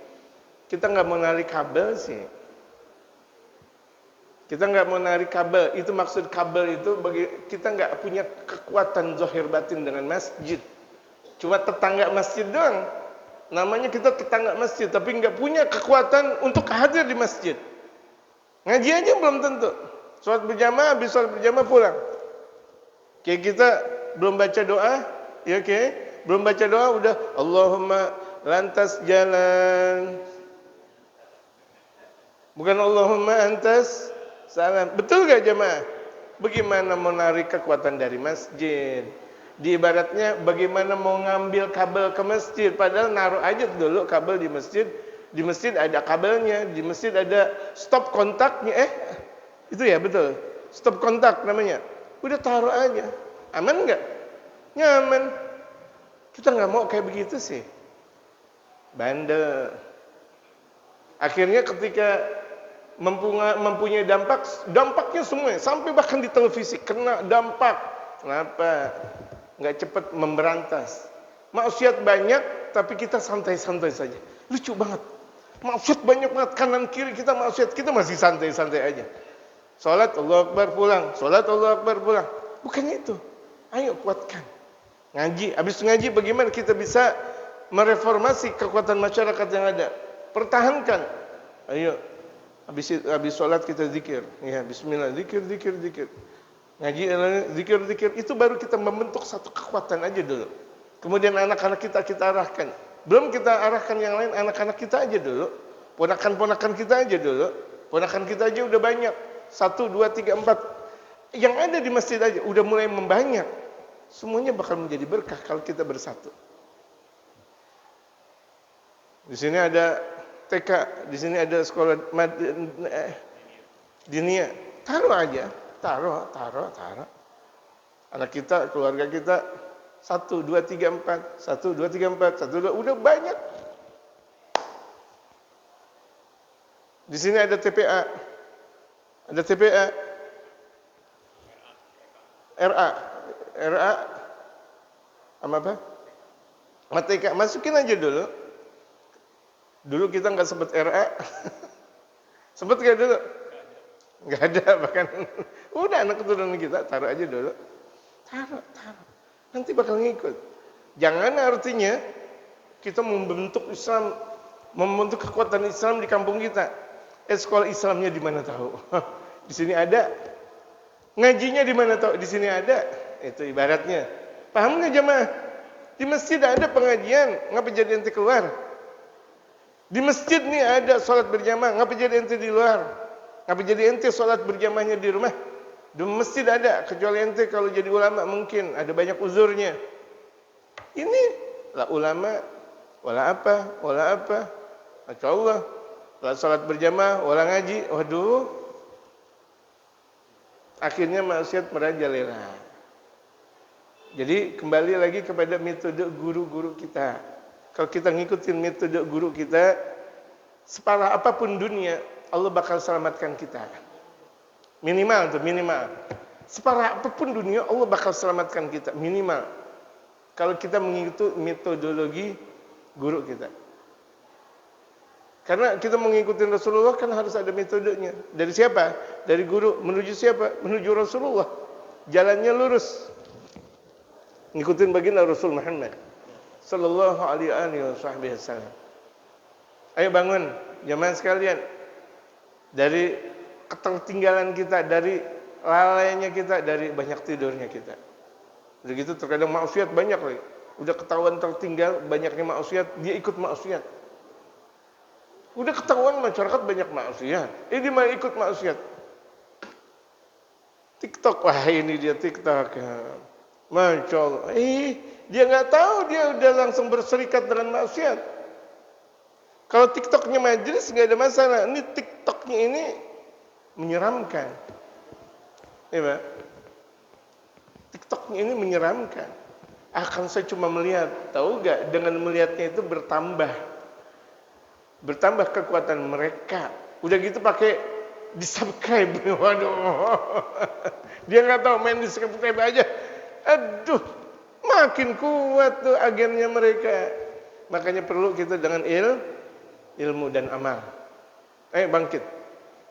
Speaker 1: Kita nggak mau narik kabel sih. Kita nggak mau narik kabel, itu maksud kabel itu kita nggak punya kekuatan zahir batin dengan masjid. Cuma tetangga masjid doang. Namanya kita tetangga masjid, tapi nggak punya kekuatan untuk hadir di masjid. Ngaji aja belum tentu. Sholat berjamaah, habis sholat berjamaah pulang. Kayak kita belum baca doa, ya oke. Belum baca doa udah Allahumma lantas jalan. Bukan Allahumma antas salam. Betul gak jemaah? Bagaimana mau narik kekuatan dari masjid? Di ibaratnya bagaimana mau ngambil kabel ke masjid? Padahal naruh aja dulu kabel di masjid. Di masjid ada kabelnya, di masjid ada stop kontaknya. Itu ya betul. Stop kontak namanya. Udah taruh aja. Aman nggak? Nyaman. Kita nggak mau kayak begitu sih. Bandel. Akhirnya ketika mempunyai dampaknya semua, sampai bahkan di televisi kena dampak. Kenapa? Nggak cepat memberantas. Maksiat banyak, tapi kita santai-santai saja. Lucu banget. Maksiat banyak banget, kanan kiri kita maksiat, kita masih santai-santai aja. Salat Allahu Akbar pulang, salat Allahu Akbar pulang. Bukan itu. Ayo kuatkan. Ngaji, habis ngaji bagaimana kita bisa mereformasi kekuatan masyarakat yang ada? Pertahankan. Ayo. Habis salat kita zikir. Ya, bismillah, zikir. Ngaji zikir itu baru kita membentuk satu kekuatan aja dulu. Kemudian anak-anak kita arahkan. Belum kita arahkan yang lain, anak-anak kita aja dulu. Ponakan-ponakan kita aja dulu. Ponakan kita aja udah banyak. 1, 2, 3, 4. Yang ada di masjid aja udah mulai membanyak. Semuanya bakal menjadi berkah kalau kita bersatu. Di sini ada TK, di sini ada sekolah dinia. Taruh aja, taruh. Anak kita, keluarga kita 1, 2, 3, 4, 1, 2, 3, 4, 1, 2, udah banyak. Di sini ada TPA. Ada TPA. RA sama apa? Matematika, masukin aja dulu. Dulu kita nggak sempat RA. Sempat nggak dulu? Nggak ada bahkan. Udah anak keturunan kita taruh aja dulu. Taruh. Nanti bakal ngikut. Jangan artinya kita membentuk Islam, membentuk kekuatan Islam di kampung kita. Sekolah Islamnya di mana tahu? Di sini ada. Ngajinya di mana tahu? Di sini ada. Itu ibaratnya. Paham nggak jemaah? Di masjid ada pengajian, ngapa jadi ente keluar? Di masjid nih ada sholat berjamaah, ngapa jadi ente di luar? Ngapa jadi ente sholat berjamaahnya di rumah? Di masjid ada, kecuali ente kalau jadi ulama mungkin ada banyak uzurnya. Ini lah ulama, wala apa, Masya Allah. Lah sholat berjamaah, wala ngaji, waduh. Akhirnya maksiat merajalela. Jadi kembali lagi kepada metode guru-guru kita. Kalau kita ngikutin metode guru kita, separah apapun dunia, Allah bakal selamatkan kita. Minimal. Separah apapun dunia, Allah bakal selamatkan kita. Minimal. Kalau kita mengikuti metodologi guru kita. Karena kita mengikuti Rasulullah kan harus ada metodenya. Dari siapa? Dari guru. Menuju siapa? Menuju Rasulullah. Jalannya lurus. Ngikutin baginda Rasul Muhammad sallallahu alaihi wasallam. Ayo bangun jemaah sekalian. Dari ketertinggalan kita, dari lalainya kita, dari banyak tidurnya kita. Udah gitu terkadang maksiat banyak lagi. Udah ketahuan tertinggal banyaknya maksiat, dia ikut maksiat. Udah ketahuan masyarakat banyak maksiat, dia malah ikut maksiat. TikTok, wah ini dia TikTok. Masya Allah. Dia nggak tahu dia udah langsung berserikat dengan maksiat. Kalau TikToknya majelis nggak ada masalah. Ini TikToknya ini menyeramkan. Ya, Pak? TikToknya ini menyeramkan. Akan saya cuma melihat, tahu nggak? Dengan melihatnya itu bertambah kekuatan mereka. Udah gitu pakai di subscribe. Waduh, dia nggak tahu main di subscribe aja. Aduh, makin kuat tuh agennya mereka. Makanya perlu kita dengan ilmu dan amal. Bangkit.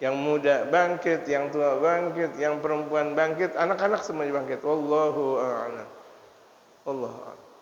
Speaker 1: Yang muda bangkit, yang tua bangkit, yang perempuan bangkit, anak-anak semuanya bangkit. Wallahu a'lam. Wallahu a'lam.